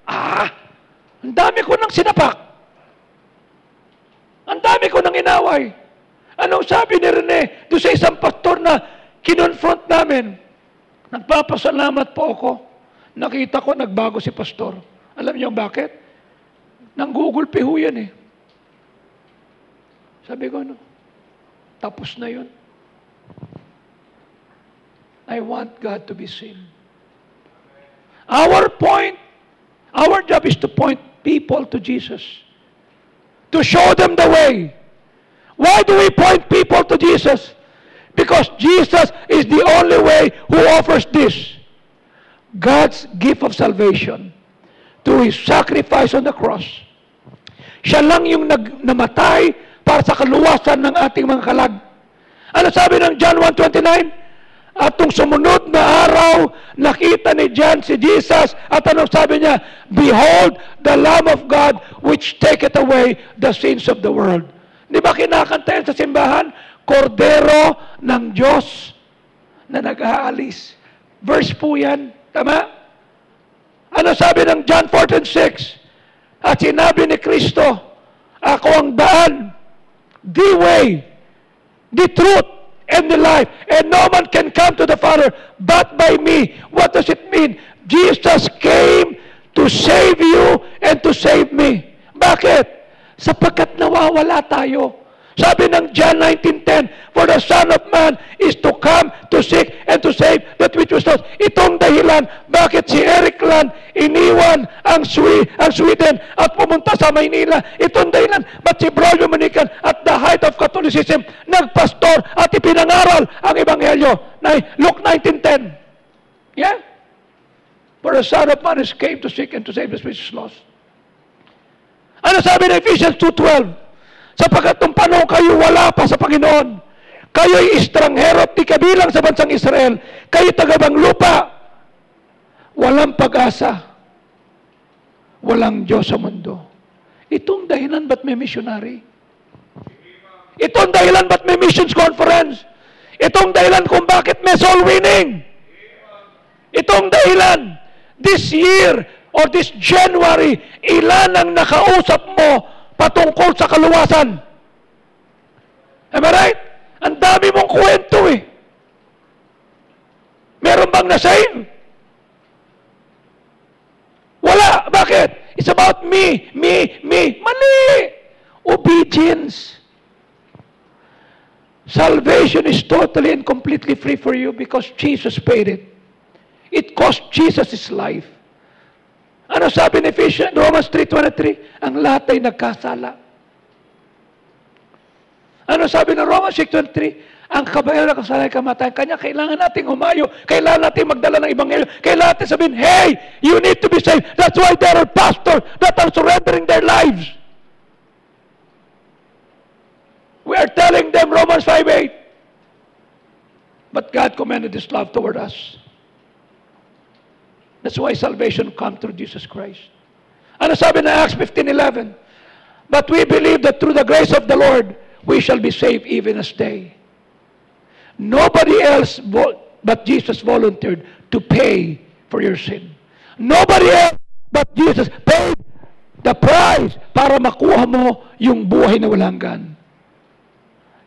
ang dami ko nang sinapak. Ang dami ko nang inaway. Anong sabi ni Rene doon sa isang pastor na kinonfront namin? Nagpapasalamat po ako. Nakita ko nagbago si pastor. Alam niyo bakit? Nanggugulpi ho yan eh. Sabi ko, tapos na yun. I want God to be seen. Our job is to point people to Jesus. To show them the way. Why do we point people to Jesus? Because Jesus is the only way who offers this. God's gift of salvation through His sacrifice on the cross. Siya lang yung namatay para sa kaluwasan ng ating mga kalag. Ano sabi ng John 1:29? At nung sumunod na araw, nakita ni John si Jesus at anong sabi niya? Behold, the Lamb of God which taketh away the sins of the world. Di ba kinakanta yan sa simbahan? Kordero ng Diyos na nag-aalis. Verse po yan. Tama? Ano sabi ng John 14:6? At sinabi ni Kristo, ako ang daan, the way, the truth, and the life. And no man can come to the Father but by me. What does it mean? Jesus came to save you and to save me. Bakit? Sapagkat nawawala tayo. Sabi ng John 19:10, for the Son of Man is to come, to seek, and to save that which was lost. Itong dahilan, bakit si Eric Land iniwan ang Sweden at pumunta sa Maynila. Itong dahilan, ba't si Braulio Manican at the height of Catholicism nagpastor at ipinangaral ang Ebanghelyo. Luke 19:10. Yeah? For the Son of Man is came to seek and to save that which is lost. Ano sabi ng Ephesians 2:12? Sapagkat nung panahon kayo wala pa sa Panginoon, kayo'y estranghero at di kabilang sa bansang Israel, kayo tagabang lupa, walang pag-asa, walang Diyos sa mundo. Itong dahilan ba't may missionary? Itong dahilan ba't may missions conference? Itong dahilan kung bakit may soul winning? Itong dahilan, this year or this January, ilan ang nakausap mo patungkol sa kaluwasan? Am I right? Ang dami mong kwento eh. Meron bang na-save? me. Mali! Obedience. Salvation is totally and completely free for you because Jesus paid it. It cost Jesus His life. Ano sabi ni Romans 3:23? Ang lahat ay nagkasala. Ano sabi ng Romans 6:23? Ang kabayaran ng kasalanan ay kamatayan. Kanya kailangan nating humayo. Kailangan nating magdala ng Ebanghelyo. Kailangan natin sabihin, hey, you need to be saved. That's why there are pastors that are surrendering their lives. We are telling them Romans 5:8. But God commanded His love toward us. That's why salvation comes through Jesus Christ. Ano sabi na Acts 15:11? But we believe that through the grace of the Lord, we shall be saved even as they. Nobody else but Jesus volunteered to pay for your sin. Nobody else but Jesus paid the price para makuha mo yung buhay na walang hanggan.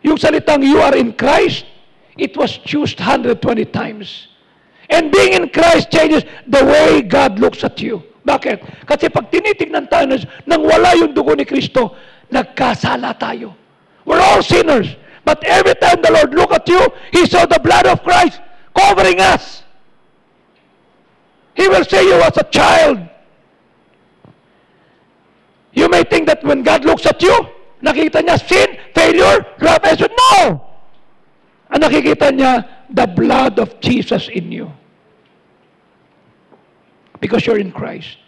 Yung salitang you are in Christ, it was used 120 times. And being in Christ changes the way God looks at you. Bakit? Kasi pag tinitignan tayo nang wala yung dugo ni Kristo, nagkasala tayo. We're all sinners. But every time the Lord looked at you, He saw the blood of Christ covering us. He will see you as a child. You may think that when God looks at you, nakikita niya sin, failure, rebellion. No! Ang nakikita niya, the blood of Jesus in you. Because you're in Christ.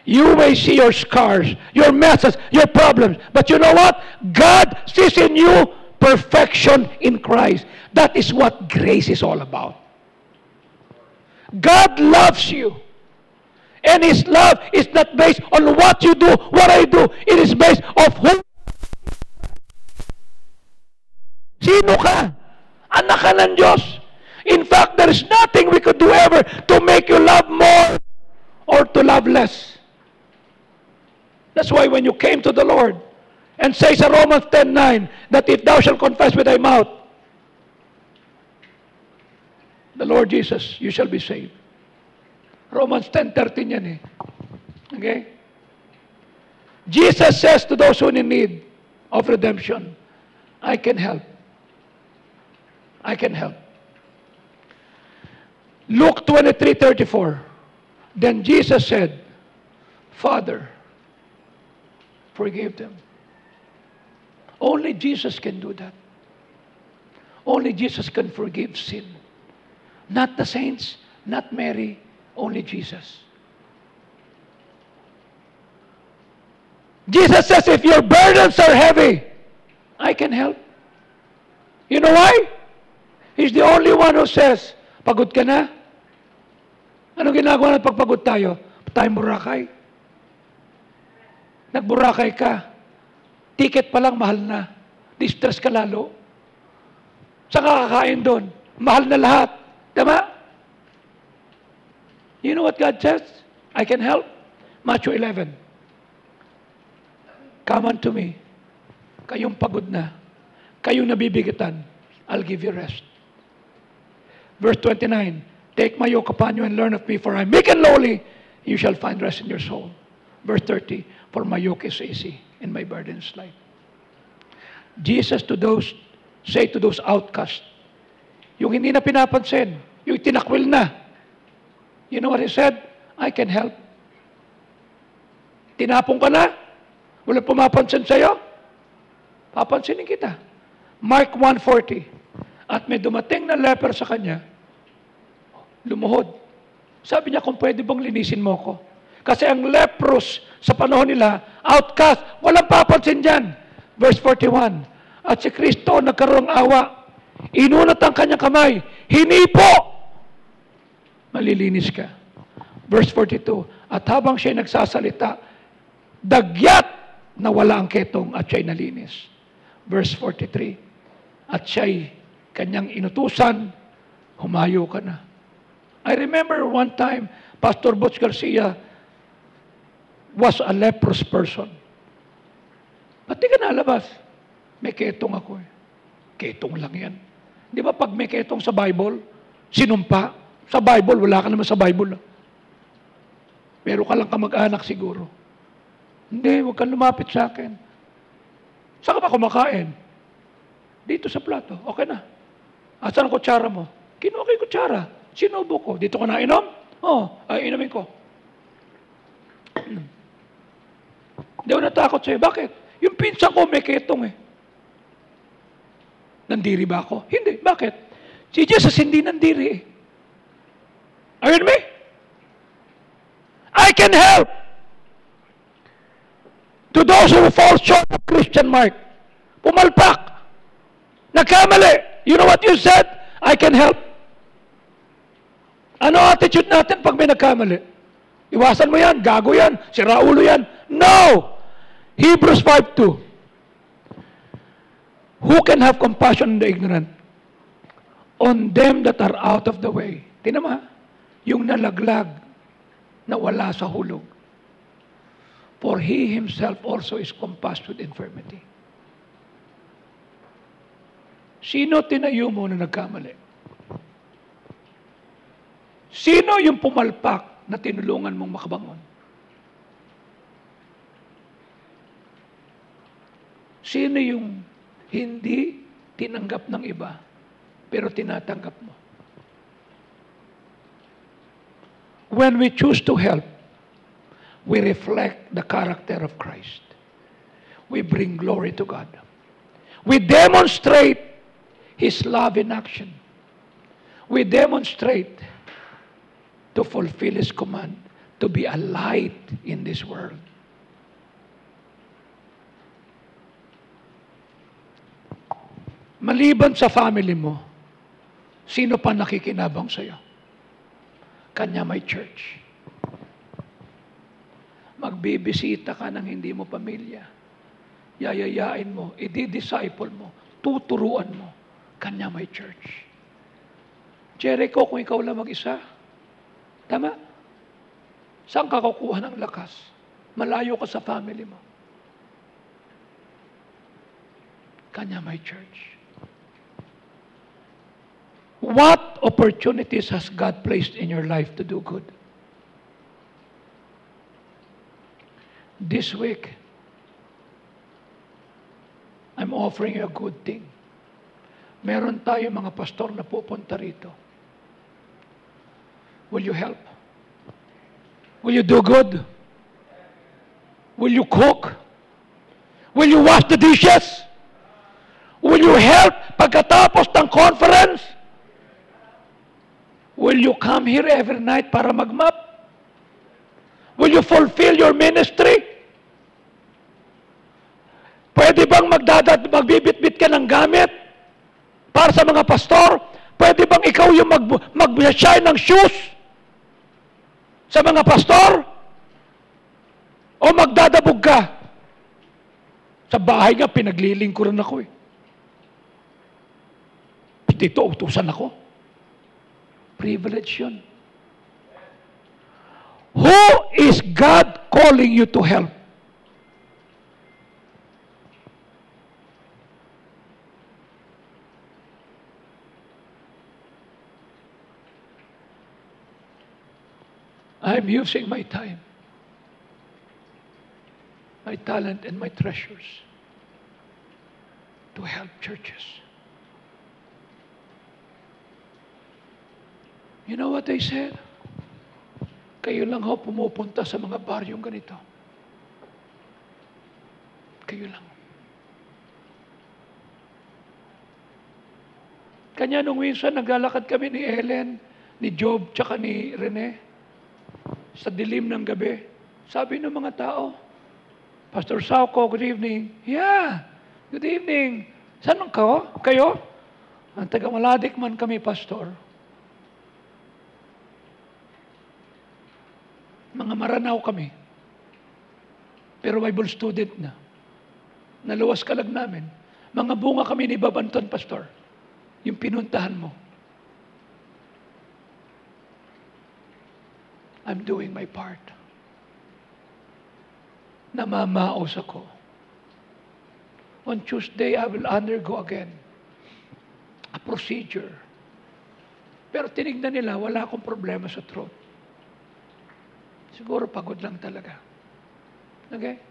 You may see your scars, your messes, your problems. But you know what? God sees in you perfection in Christ. That is what grace is all about. God loves you. And His love is not based on what you do, what I do. It is based on who. Sino ka? Anak ka ng Diyos. In fact, there is nothing we could do ever to make you love more or to love less. That's why when you came to the Lord and says in Romans 10:9 that if thou shalt confess with thy mouth the Lord Jesus, you shall be saved. Romans 10:13 yan eh. Okay? Jesus says to those who in need of redemption, I can help. I can help. Luke 23:34. Then Jesus said, Father, forgive them. Only Jesus can do that. Only Jesus can forgive sin. Not the saints, not Mary, only Jesus. Jesus says, if your burdens are heavy, I can help. You know why? He's the only one who says, pagod ka na? Anong ginagawa ng pagpagod tayo? Tayong Boracay. Nag-Boracay ka. Ticket pa lang, mahal na. Distress ka lalo. Saan ka kakain doon? Mahal na lahat. Tama? You know what God says? I can help. Matthew 11. Come unto me. Kayong pagod na. Kayong nabibigatan. I'll give you rest. Verse 29. Take my yoke upon you and learn of me, for I am meek and lowly. You shall find rest in your soul. Verse 30. For my yoke is easy and my burden is light. Jesus say to those outcasts, yung hindi na pinapansin, yung tinakwil na. You know what He said? I can help. Tinapong ka na? Wala pumapansin sa'yo? Papansinin kita. Mark 1:40. At may dumating na leper sa kanya, lumuhod. Sabi niya, kung pwede bang linisin mo ko? Kasi ang leprous sa panahon nila, outcast, walang papansin dyan. Verse 41. At si Kristo nagkaroon ng awa. Inunat ang kanyang kamay. Hinipo! Malilinis ka. Verse 42. At habang siya nagsasalita, dagyat na wala ang ketong at siya'y nalinis. Verse 43. At siya'y kanyang inutusan, humayo ka na. I remember one time, Pastor Butch Garcia was a leprous person. Ba't di ka nalabas? May ketong ako eh. Ketong lang yan. Di ba pag may ketong sa Bible, sinumpa? Sa Bible, wala ka naman sa Bible. Pero ka lang kamag-anak siguro. Hindi, huwag kang lumapit sa akin. Saan ka ba kumakain? Dito sa plato. Okay na. Asan ang kutsara mo? Kinuha ko yung kutsara. Sinubo ko. Dito ka nainom? Ay, inumin ko. Hindi ako natakot sa'yo. Bakit? Yung pinsan ko may ketong eh. Nandiri ba ako? Hindi. Bakit? Si Jesus hindi nandiri eh. Are you with me? I can help to those who fall short of Christian mark. Pumalpak. Nagkamali. You know what you said? I can help. Ano attitude natin pag may nagkamali? Iwasan mo yan, gago yan, siraulo yan. No! Hebrews 5:2. Who can have compassion on the ignorant? On them that are out of the way. Tingnan mo ha? Yung nalaglag na wala sa hulog. For he himself also is compassed with infirmity. Sino tinayo mo na nagkamali? Sino yung pumalpak na tinulungan mong makabangon? Sino yung hindi tinanggap ng iba, pero tinatanggap mo? When we choose to help, we reflect the character of Christ. We bring glory to God. We demonstrate His love in action. We demonstrate to fulfill His command to be a light in this world. Maliban sa family mo, sino pa nakikinabang sa'yo? Kanya may church. Magbibisita ka ng hindi mo pamilya. Yayayain mo, i-disciple mo, tuturuan mo. Kanya may church. Jericho, kung ikaw lang mag-isa, tama? Saan ka kukuha ng lakas? Malayo ka sa family mo. Kanya may church. What opportunities has God placed in your life to do good? This week, I'm offering you a good thing. Meron tayo mga pastor na pupunta rito. Will you help? Will you do good? Will you cook? Will you wash the dishes? Will you help pagkatapos ng conference? Will you come here every night para magmap? Will you fulfill your ministry? Pwede bang magbibit-bit ka ng gamit para sa mga pastor? Pwede bang ikaw yung mag-shine ng shoes sa mga pastor? O magdadabog ka? Sa bahay nga, pinaglilingkuran ako eh. Dito, utusan ako. Privilege yun. Who is God calling you to help? I'm using my time, my talent, and my treasures to help churches. You know what they said? Kayo lang ho pumupunta sa mga baryong ganito. Kayo lang. Kanya nung minsan, naglalakad kami ni Ellen, ni Job, tsaka ni Rene, sa dilim ng gabi. Sabi ng mga tao, Pastor Sauco, good evening. Yeah, good evening. Saan kayo? Ang taga-Maladik man kami, Pastor. Mga Maranao kami. Pero Bible student na. Naluwas kalag namin. Mga bunga kami ni Babanton, Pastor. Yung pinuntahan mo. I'm doing my part. Namamaos ako. On Tuesday, I will undergo again a procedure. Pero tinignan nila, wala akong problema sa throat. Siguro pagod lang talaga. Okay?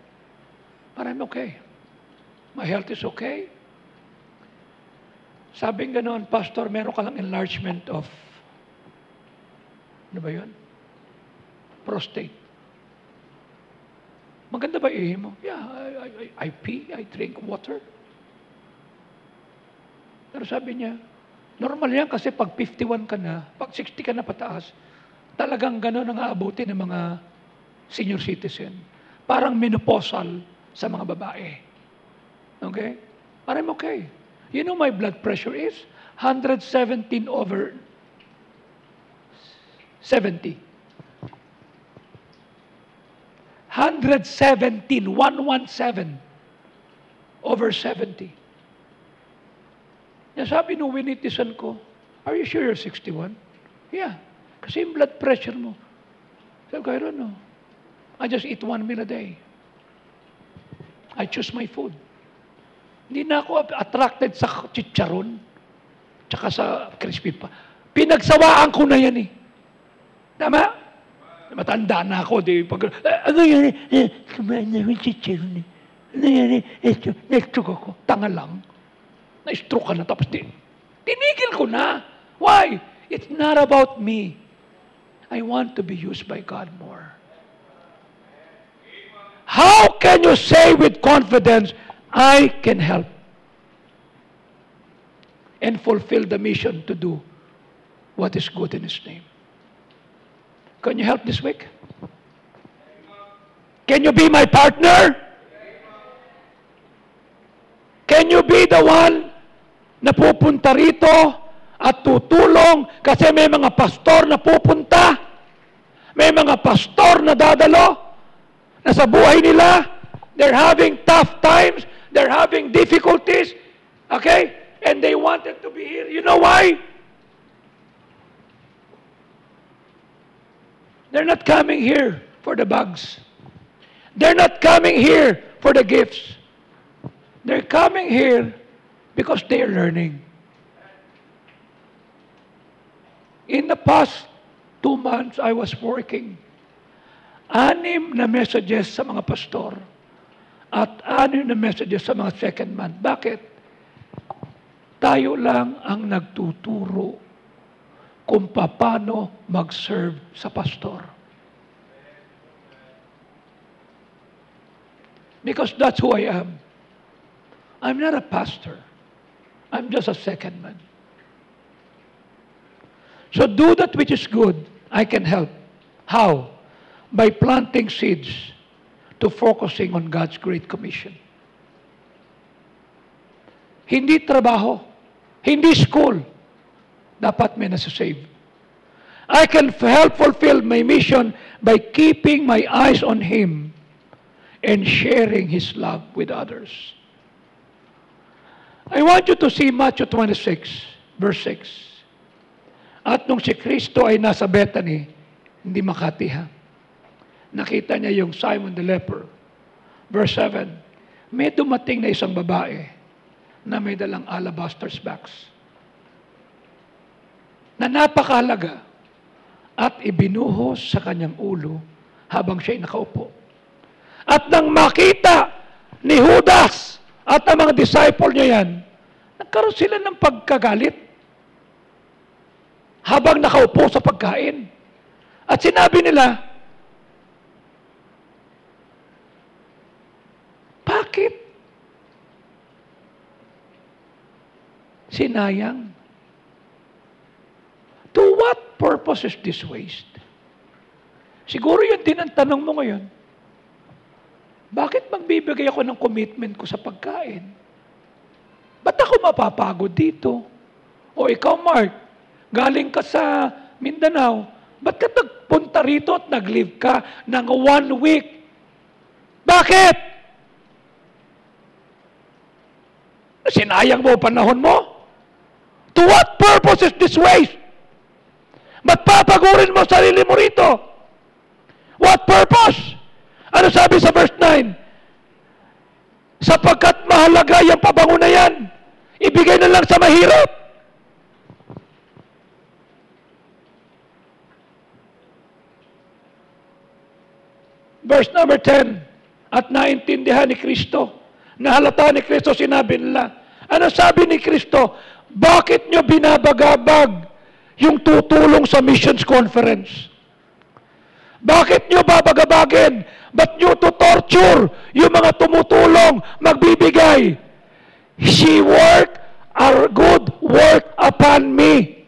But I'm okay. My health is okay. Sabing ganoon, Pastor, meron ka lang enlargement of, ano ba yun? Prostate. Maganda ba ihi mo? Yeah, I pee, I drink water. Pero sabi niya, normal yan kasi pag 51 ka na, pag 60 ka na pataas, talagang gano'n ang aabutin ng mga senior citizen. Parang menopausal sa mga babae. Okay? But I'm okay. You know my blood pressure is 117 over 70. 117 over 70. Sabi nung winitisan ko, are you sure you're 61? Yeah. Kasi yung blood pressure mo. Sabi ko, I don't know. I just eat 1 meal a day. I choose my food. Hindi na ako attracted sa chicharon, tsaka sa crispy pa. Pinagsawaan ko na yan eh. Tama? Matanda na ako. Ano yan eh? Kumain na yung chicharon eh. Ano yan eh? Na-stroke ako. Tanga lang. Na-stroke ka na tapos tinigil ko na. Why? It's not about me. I want to be used by God more. How can you say with confidence, I can help and fulfill the mission to do what is good in His name? Can you help this week? Can you be my partner? Can you be the one na pupunta rito at tutulong kasi may mga pastor na pupunta, may mga pastor na dadalo, na sa buhay nila, they're having tough times, they're having difficulties, okay? And they wanted to be here. You know why? They're not coming here for the bags. They're not coming here for the gifts. They're coming here because they're learning. In the past 2 months, I was working 6 na messages sa mga pastor at 6 na messages sa mga second man. Bakit? Tayo lang ang nagtuturo kung paano mag-serve sa pastor. Because that's who I am. I'm not a pastor. I'm just a second man. So do that which is good. I can help. How? By planting seeds to focusing on God's Great Commission. Hindi trabaho. Hindi school. Dapat may nasasave. I can help fulfill my mission by keeping my eyes on Him and sharing His love with others. I want you to see Matthew 26, verse 6. At nung si Kristo ay nasa Bethany, hindi Makati ha, nakita niya yung Simon the leper. Verse 7, may dumating na isang babae na may dalang alabaster box na napakahalaga at ibinuhos sa kanyang ulo habang siya'y nakaupo. At nang makita ni Judas at ang mga disciple niya yan, nagkaroon sila ng pagkagalit habang nakaupo sa pagkain. At sinabi nila, bakit? Sinayang. To what purpose is this waste? Siguro yun din ang tanong mo ngayon. Bakit magbibigay ako ng commitment ko sa pagkain? Ba't ako mapapagod dito? O ikaw, Mark, galing ka sa Mindanao, ba't ka nagpunta rito at nag-live ka ng 1 week? Bakit? Sinayang mo panahon mo? To what purpose is this waste? Ba't papagurin mo sarili mo rito? What purpose? Ano sabi sa verse 9? Sapagkat mahalaga yung pabango na yan, ibigay na lang sa mahirap. Verse number 10, at naintindihan ni Kristo. Nahalata ni Kristo, sinabi nila. Ano sabi ni Kristo? Bakit nyo binabagabag yung tutulong sa missions conference? Bakit nyo babagabagin? Ba't nyo to torture yung mga tumutulong, magbibigay? She worked a good work upon me.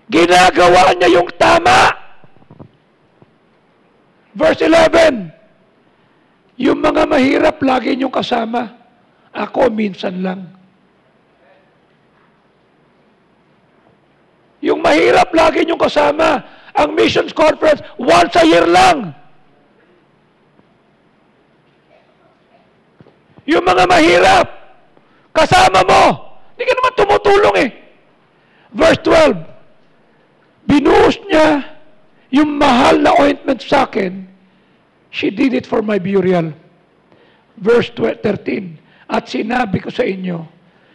Ginagawa niya yung tama. Verse 11, yung mga mahirap, lagi niyong kasama. Ako, minsan lang. Yung mahirap, lagi niyong kasama. Ang missions conference, once a year lang. Yung mga mahirap, kasama mo. Hindi ka naman tumutulong eh. Verse 12, binuhos niya yung mahal na ointment sa akin. She did it for my burial. Verse 13, at sinabi ko sa inyo,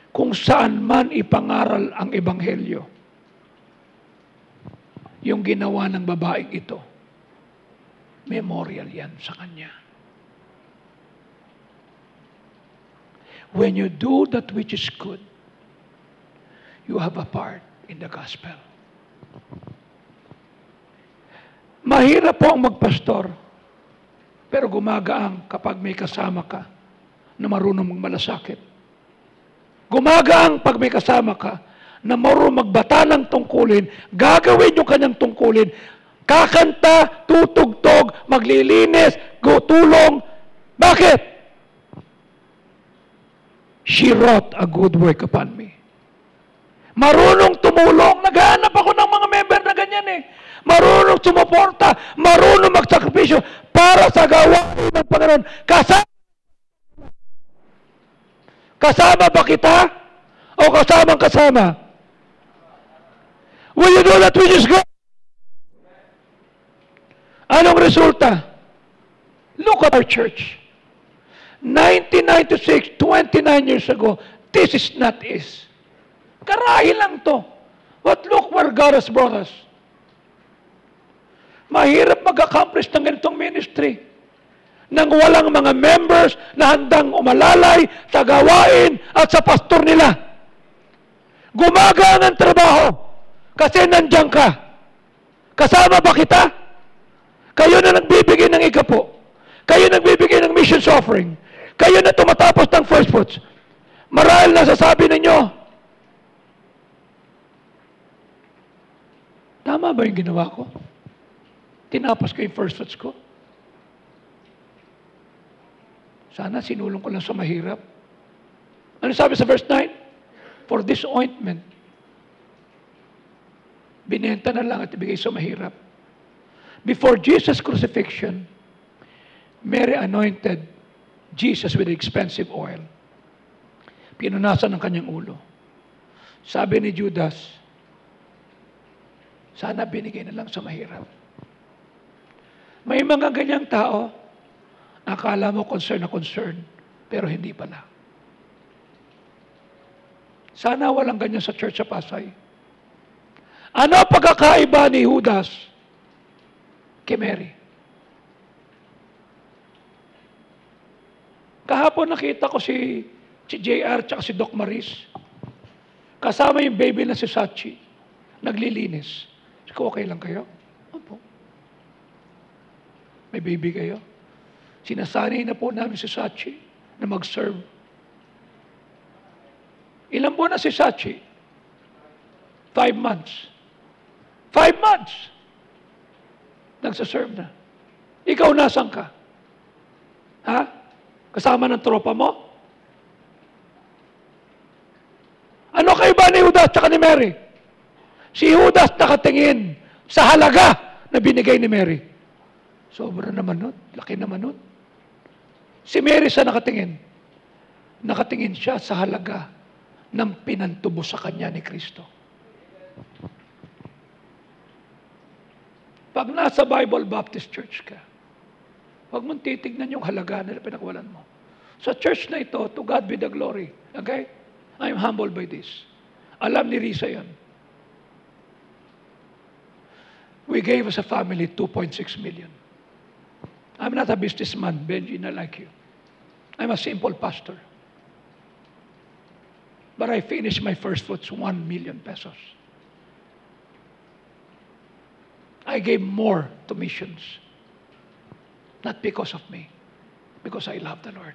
kung saan man ipangaral ang ebanghelyo, yung ginawa ng babaeng ito, memorial yan sa kanya. When you do that which is good, you have a part in the gospel. Mahirap po ang magpastor, pero gumagaang kapag may kasama ka na marunong magmalasakit. Gumagaang pag may kasama ka na marunong magbata ng tungkulin, gagawin yung kanyang tungkulin, kakanta, tutugtog, maglilinis, tulong. Bakit? She wrought a good work upon me. Marunong tumulong. Naghahanap ako ng mga member na ganyan eh. Marunong sumuporta, marunong magsakripisyo para sa gawain ng Panginoon. Kasama ba kita? O kasamang kasama? Will you do that which is good? Anong resulta? Look at our church. 1996, 29 years ago, this is not is. Karahi lang to. But look where God has brought us. Mahirap mag-accomplish ng ganitong ministry nang walang mga members na handang umalalay sa gawain at sa pastor nila. Gumagaan ang trabaho kasi nandiyan ka. Kasama ba kita? Kayo na nagbibigay ng igapo. Kayo nagbibigay ng missions offering. Kayo na tumatapos ng first fruits. Marahil na sasabi ninyo, tama ba yung ginawa ko? Tinapos ko yung first fruits ko. Sana sinulong ko lang sa mahirap. Ano sabi sa verse 9? For this ointment, binenta na lang at ibigay sa mahirap. Before Jesus' crucifixion, Mary anointed Jesus with expensive oil. Pinunasan ng kanyang ulo. Sabi ni Judas, sana binigay na lang sa mahirap. May mga ganyang tao, akala mo concern na concern, pero hindi pala. Sana walang ganyan sa church sa Pasay. Ano pagkakaiba ni Judas kay Mary? Kahapon nakita ko si JR at si Doc Maris. Kasama yung baby na si Sachi. Naglilinis. Sabi ko, okay lang kayo? Opo. May baby kayo? Sinasanay na po namin si Sachi na mag-serve. Ilan po na si Sachi? 5 months. 5 months! Nagsaserve na. Ikaw nasan ka? Ha? Kasama ng tropa mo? Ano kaiba ni Judas at ni Mary? Si Judas nakatingin sa halaga na binigay ni Mary. Sobra naman nun. Laki naman nun. Si Mary sa nakatingin. Nakatingin siya sa halaga ng pinantubo sa kanya ni Kristo. Pag nasa Bible Baptist Church ka, huwag mong titignan yung halaga na pinakawalan mo. Sa church na ito, to God be the glory. Okay? I'm humbled by this. Alam ni Risa yan. We gave as a family 2.6 million. I'm not a businessman, Benji, not like you. I'm a simple pastor. But I finished my first fruits, 1 million pesos. I gave more to missions. Not because of me. Because I love the Lord.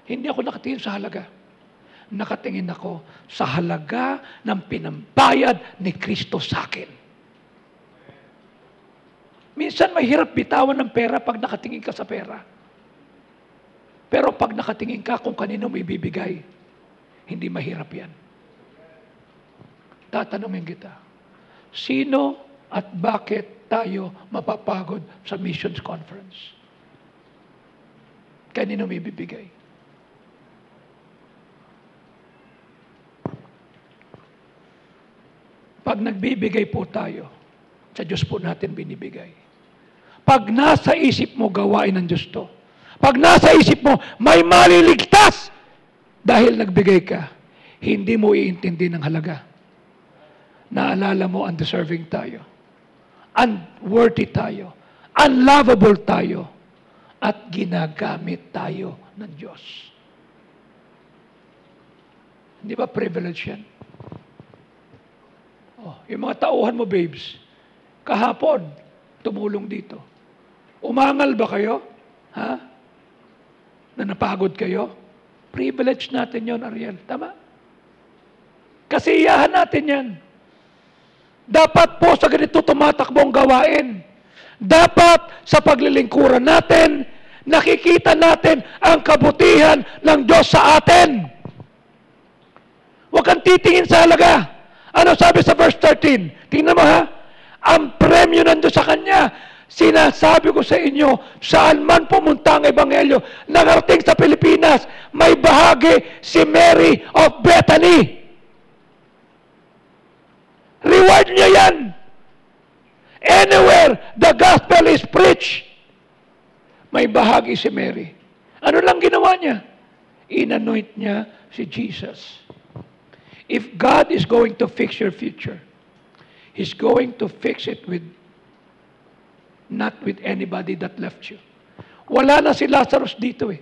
Hindi ako nakatingin sa halaga. Nakatingin ako sa halaga ng pinambayad ni Kristo sa akin. Minsan mahirap bitawan ng pera pag nakatingin ka sa pera. Pero pag nakatingin ka kung kanino mo ibibigay, hindi mahirap yan. Tatanungin kita, sino at bakit tayo mapapagod sa missions conference? Kanino mo ibibigay? Pag nagbibigay po tayo, sa Diyos po natin binibigay. Pag nasa isip mo, gawain ng Diyos to. Pag nasa isip mo, may maliligtas dahil nagbigay ka, hindi mo iintindi ng halaga. Naalala mo, undeserving tayo. Unworthy tayo. Unlovable tayo. At ginagamit tayo ng Diyos. Hindi ba privilege yan? Oh, yung mga tauhan mo, babes, kahapon, tumulong dito. Umangal ba kayo? Ha? Na napagod kayo? Privilege natin yon, Ariel. Tama? Kasiyahan natin yan. Dapat po sa ganito tumatakbong gawain. Dapat sa paglilingkuran natin, nakikita natin ang kabutihan ng Diyos sa atin. Huwag kang titingin sa halaga. Ano sabi sa verse 13? Tingnan mo ha. Ang premyo nandun sa Kanya. Sinasabi ko sa inyo, saan man pumunta ang Ebanghelyo, nakarating sa Pilipinas, may bahagi si Mary of Bethany. Reward niya yan. Anywhere the gospel is preached, may bahagi si Mary. Ano lang ginawa niya? Inanoint niya si Jesus. If God is going to fix your future, He's going to fix it with not with anybody that left you. Wala na si Lazarus dito eh.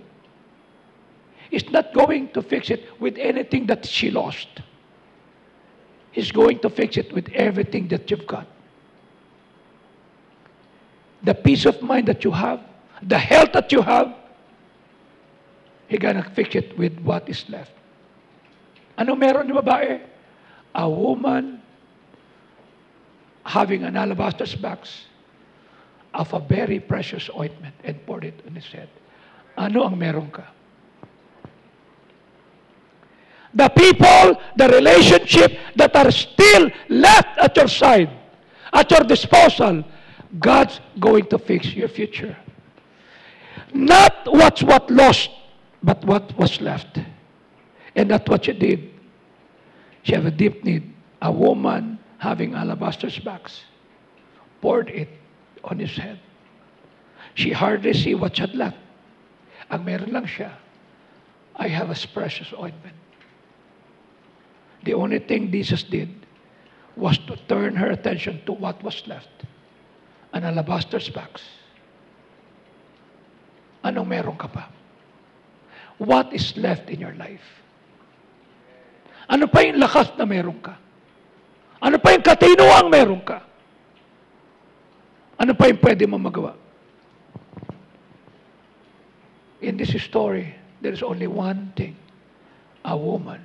He's not going to fix it with anything that she lost. He's going to fix it with everything that you've got. The peace of mind that you have, the health that you have, He's gonna fix it with what is left. Ano meron ni babae? A woman having an alabaster box of a very precious ointment and poured it on his head. Ano ang meron ka? The people, the relationship that are still left at your side, at your disposal, God's going to fix your future. Not what lost, but what was left. And that's what you did. She had a deep need. A woman having alabaster box poured it on his head. She hardly see what she had left. Ang meron lang siya, I have a precious ointment. The only thing Jesus did was to turn her attention to what was left. An alabaster box. Anong meron ka pa? What is left in your life? Ano pa yung lakas na meron ka? Ano pa yung katinuang meron ka? Ano pa yung pwede mo magawa? In this story, there is only one thing. A woman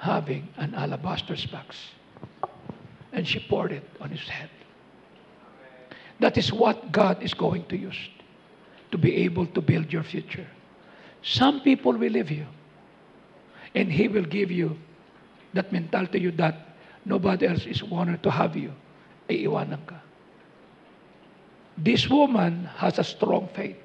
having an alabaster box. And she poured it on his head. That is what God is going to use to be able to build your future. Some people will leave you. And He will give you that mentality you that nobody else is wanted to have you. Iiwanan ka. This woman has a strong faith.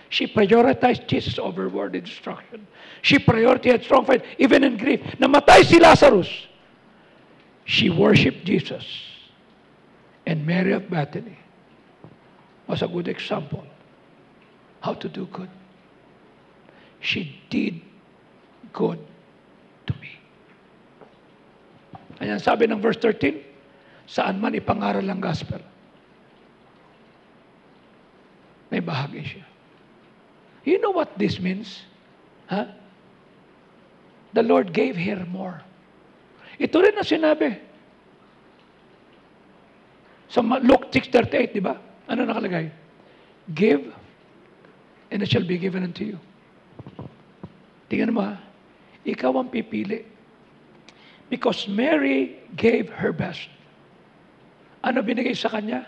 She prioritized Jesus over worldly destruction. She prioritized strong faith even in grief. Namatay si Lazarus. She worshiped Jesus. And Mary of Bethany was a good example how to do good. She did good to me. Ayan sabi ng verse 13, saan man ipangaral ang gospel. may bahagi siya. You know what this means? Huh? The Lord gave her more. Ito rin ang sinabi. Sa Luke 6:38, di ba? Ano nakalagay? Give, and it shall be given unto you. Tingnan mo ha. Ikaw ang pipili. Because Mary gave her best. Ano binigay sa kanya?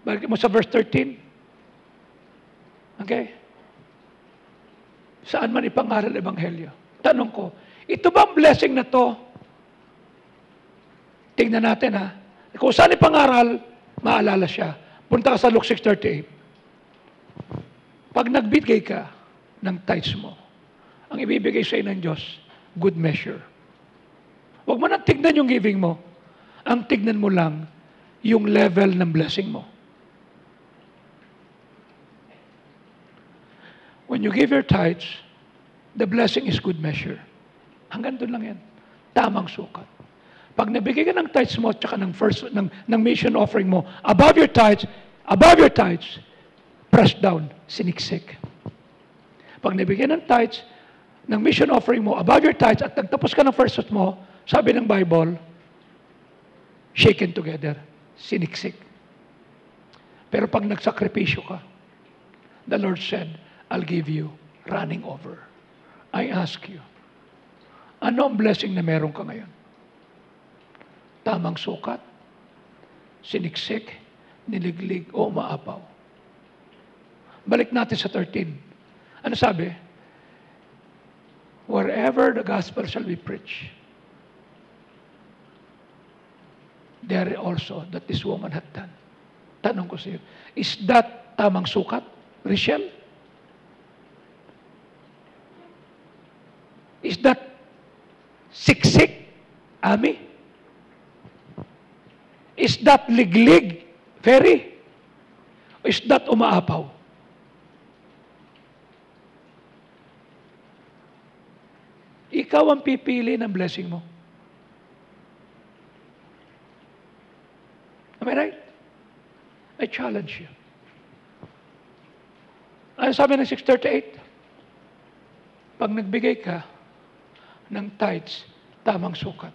Balik mo sa verse 13. Okay? Saan man ipangaral ang Ebanghelyo? Tanong ko, ito bang blessing na to? Tingnan natin ha. Kung saan ipangaral, maalala siya. Punta ka sa Luke 6:38. Pag nagbigay ka ng tithes mo, ang ibibigay sa ng Diyos, good measure. Huwag mo nang tignan yung giving mo. Ang tignan mo lang yung level ng blessing mo. When you give your tithes, the blessing is good measure. Hanggang doon lang yan. Tamang sukat. Pag nabigay ka ng tithes mo at saka ng mission offering mo, above your tithes, pressed down, siniksik. Pag nabigay ng tithes, ng mission offering mo, above your tithes, at nagtapos ka ng first mo, sabi ng Bible, shaken together, siniksik. Pero pag nagsakripisyo ka, the Lord said, I'll give you running over. I ask you, ano ang blessing na meron ka ngayon? Tamang sukat, siniksik, niliglig, o maapaw. Balik natin sa 13. Ano sabi? Wherever the gospel shall be preached, there also that this woman had done. Tanong ko sa iyo, is that tamang sukat, Richelle? Is that siksik, Ami? Is that liglig, Ferry? Is that umaapaw? Ikaw ang pipili ng blessing mo. Am I right? I challenge you. Ano sabi ng 6:38? Pag nagbigay ka ng tithes, tamang sukat.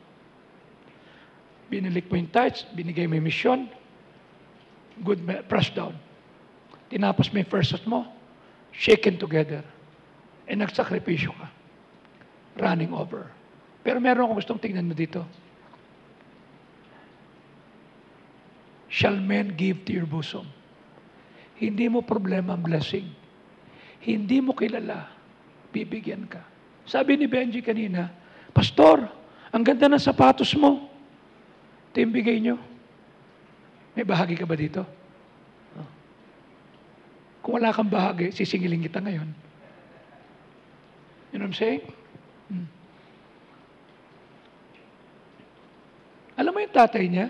Binilik mo yung tithes, binigay mo yung mission, good press down. Tinapos mo yung first mo, shaken together, and nagsakripisyo ka. Running over. Pero meron akong gustong tingnan mo dito. Shall men give to your bosom? Hindi mo problema ang blessing. Hindi mo kilala, bibigyan ka. Sabi ni Benji kanina, Pastor, ang ganda ng sapatos mo. Ito yung bigay nyo. May bahagi ka ba dito? Kung wala kang bahagi, sisingilin kita ngayon. You know what I'm saying? Alam mo yung tatay niya?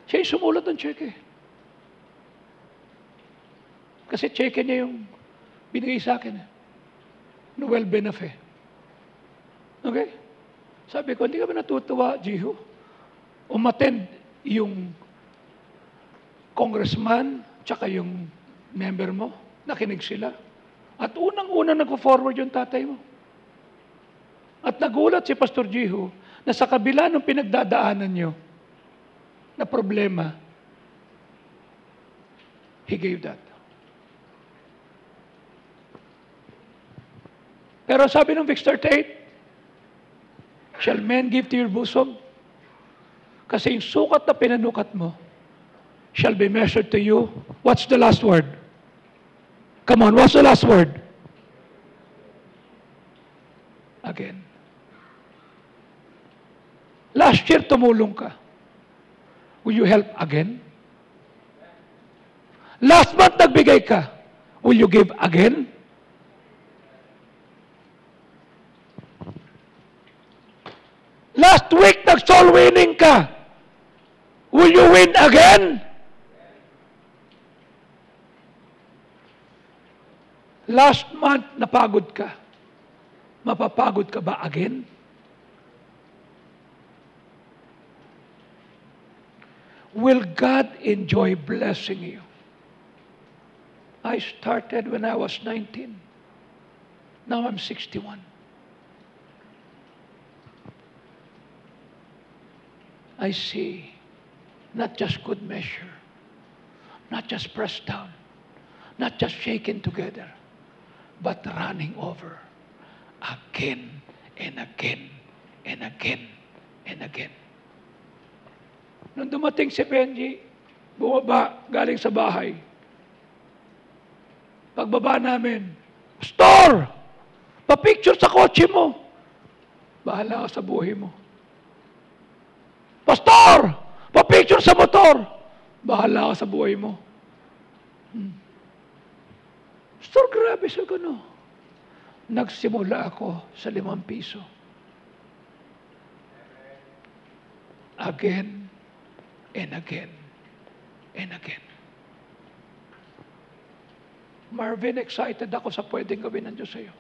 Siya yung sumulat ng cheque. Kasi cheque niya yung binigay sa akin. Noel Benafe. Okay? Sabi ko, hindi ka ba natutuwa, Jiho? Umattend yung congressman tsaka yung member mo. Nakinig sila. At unang-una nag-forward yung tatay mo. At nagulat si Pastor Jiho na sa kabila ng pinagdadaanan nyo na problema, he gave that. Pero sabi ng Vic 38, shall men give to your bosom? Kasi yung sukat na pinanukat mo shall be measured to you. What's the last word? Come on, what's the last word? Again. Last year, tumulong ka. Will you help again? Last month, nagbigay ka. Will you give again? Last week, nag-soul winning ka. Will you win again? Last month, napagod ka. Mapapagod ka ba again? will God enjoy blessing you? I started when I was 19. Now I'm 61. I see not just good measure, not just pressed down, not just shaken together, but running over again and again and again and again. Nung dumating si Benji, bumaba galing sa bahay. Pagbaba namin, Pastor! Pa-picture sa kotse mo. Bahala ka sa buhay mo. Pastor! Pa-picture sa motor. Bahala ka sa buhay mo. Pastor, grabe sa gano. Nagsimula ako sa 5 piso. Again and again and again. Marvin, excited ako sa pwedeng gawin ng Diyos sa iyo.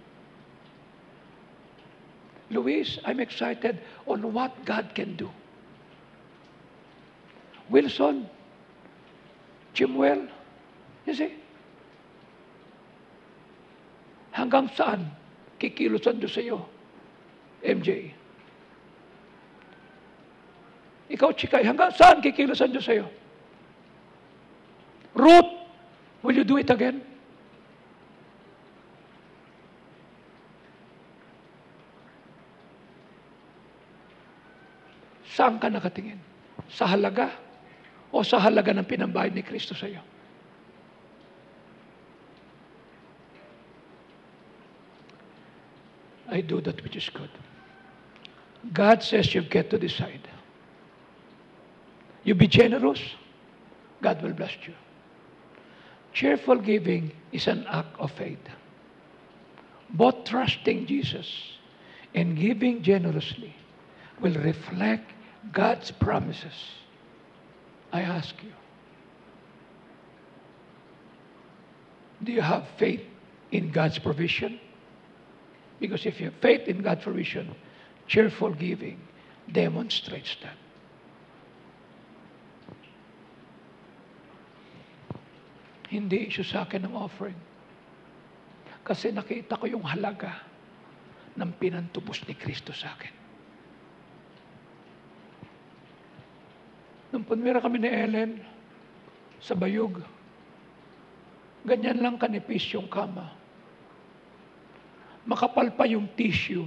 Luis, I'm excited on what God can do. Wilson, Chimuel, you see? Hanggang saan kikilos ang Diyos sa iyo? MJ. Ikaw, Chikay, hanggang saan kikilos ang Diyos sa iyo? Ruth, will you do it again? Saan ka nakatingin? Sa halaga o sa halaga ng pinambayad ni Kristo sa iyo? I do that which is good. God says you get to decide. You be generous, God will bless you. Cheerful giving is an act of faith. Both trusting Jesus and giving generously will reflect God's promises. I ask you, do you have faith in God's provision? Because if you have faith in God's provision, cheerful giving demonstrates that. Hindi issue sa akin ng offering. Kasi nakita ko yung halaga ng pinantubos ni Kristo sa akin. Nung punmira kami ni Ellen sa Bayog, ganyan lang kanipis yung kama. Makapal pa yung tissue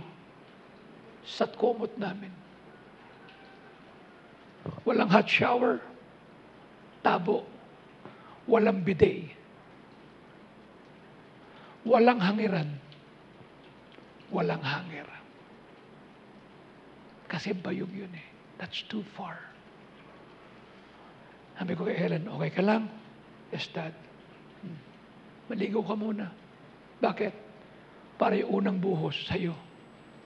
sa komot namin. Walang hot shower, tabo, walang bidet, walang hangiran, walang hanger. Kasi Bayog yun eh. That's too far. Sabi ko kay Ellen, okay ka lang? Yes, Dad. Maligaw ka muna. Bakit? Para yung unang buhos sa'yo.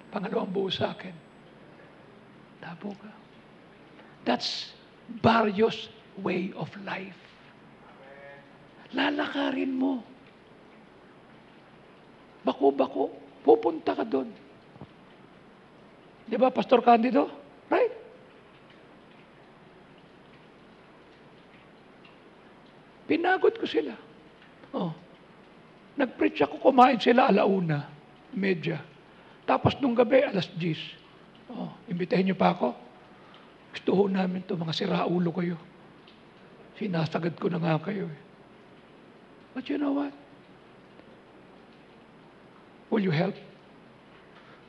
Pangalawang buhos sa akin. Tabo ka. That's various way of life. Lalakarin mo. Bako-bako. Pupunta ka doon. Di ba, Pastor Candido? Right? Pinagod ko sila. Oh. Nag-preach ako, kumain sila 1:30. Tapos nung gabi, 10:00. Oh, imbitahin niyo pa ako? Gusto ho namin to, mga siraulo kayo. Sinasagad ko na nga kayo. But you know what? Will you help?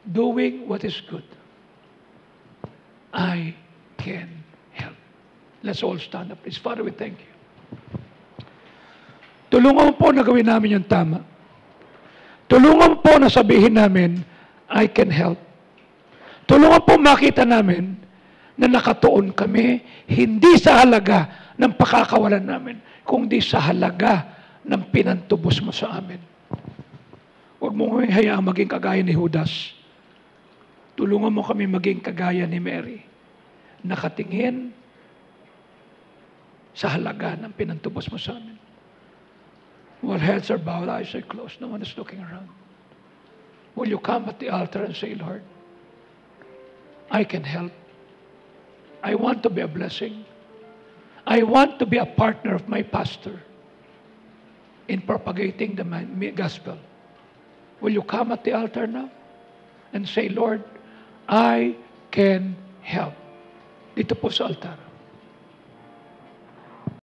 Doing what is good. I can help. Let's all stand up, please. Father, we thank you. Tulungan mo po na gawin namin yung tama. Tulungan po na sabihin namin, I can help. Tulungan po makita namin na nakatuon kami, hindi sa halaga ng pakakawalan namin, kundi sa halaga ng pinantubos mo sa amin. Huwag mo kami hayaang maging kagaya ni Judas. Tulungan mo kami maging kagaya ni Mary. Nakatingin sa halaga ng pinantubos mo sa amin. While heads are bowed, eyes are closed, no one is looking around. Will you come at the altar and say, Lord, I can help. I want to be a blessing. I want to be a partner of my pastor in propagating the gospel. Will you come at the altar now and say, Lord, I can help. Dito po sa altar.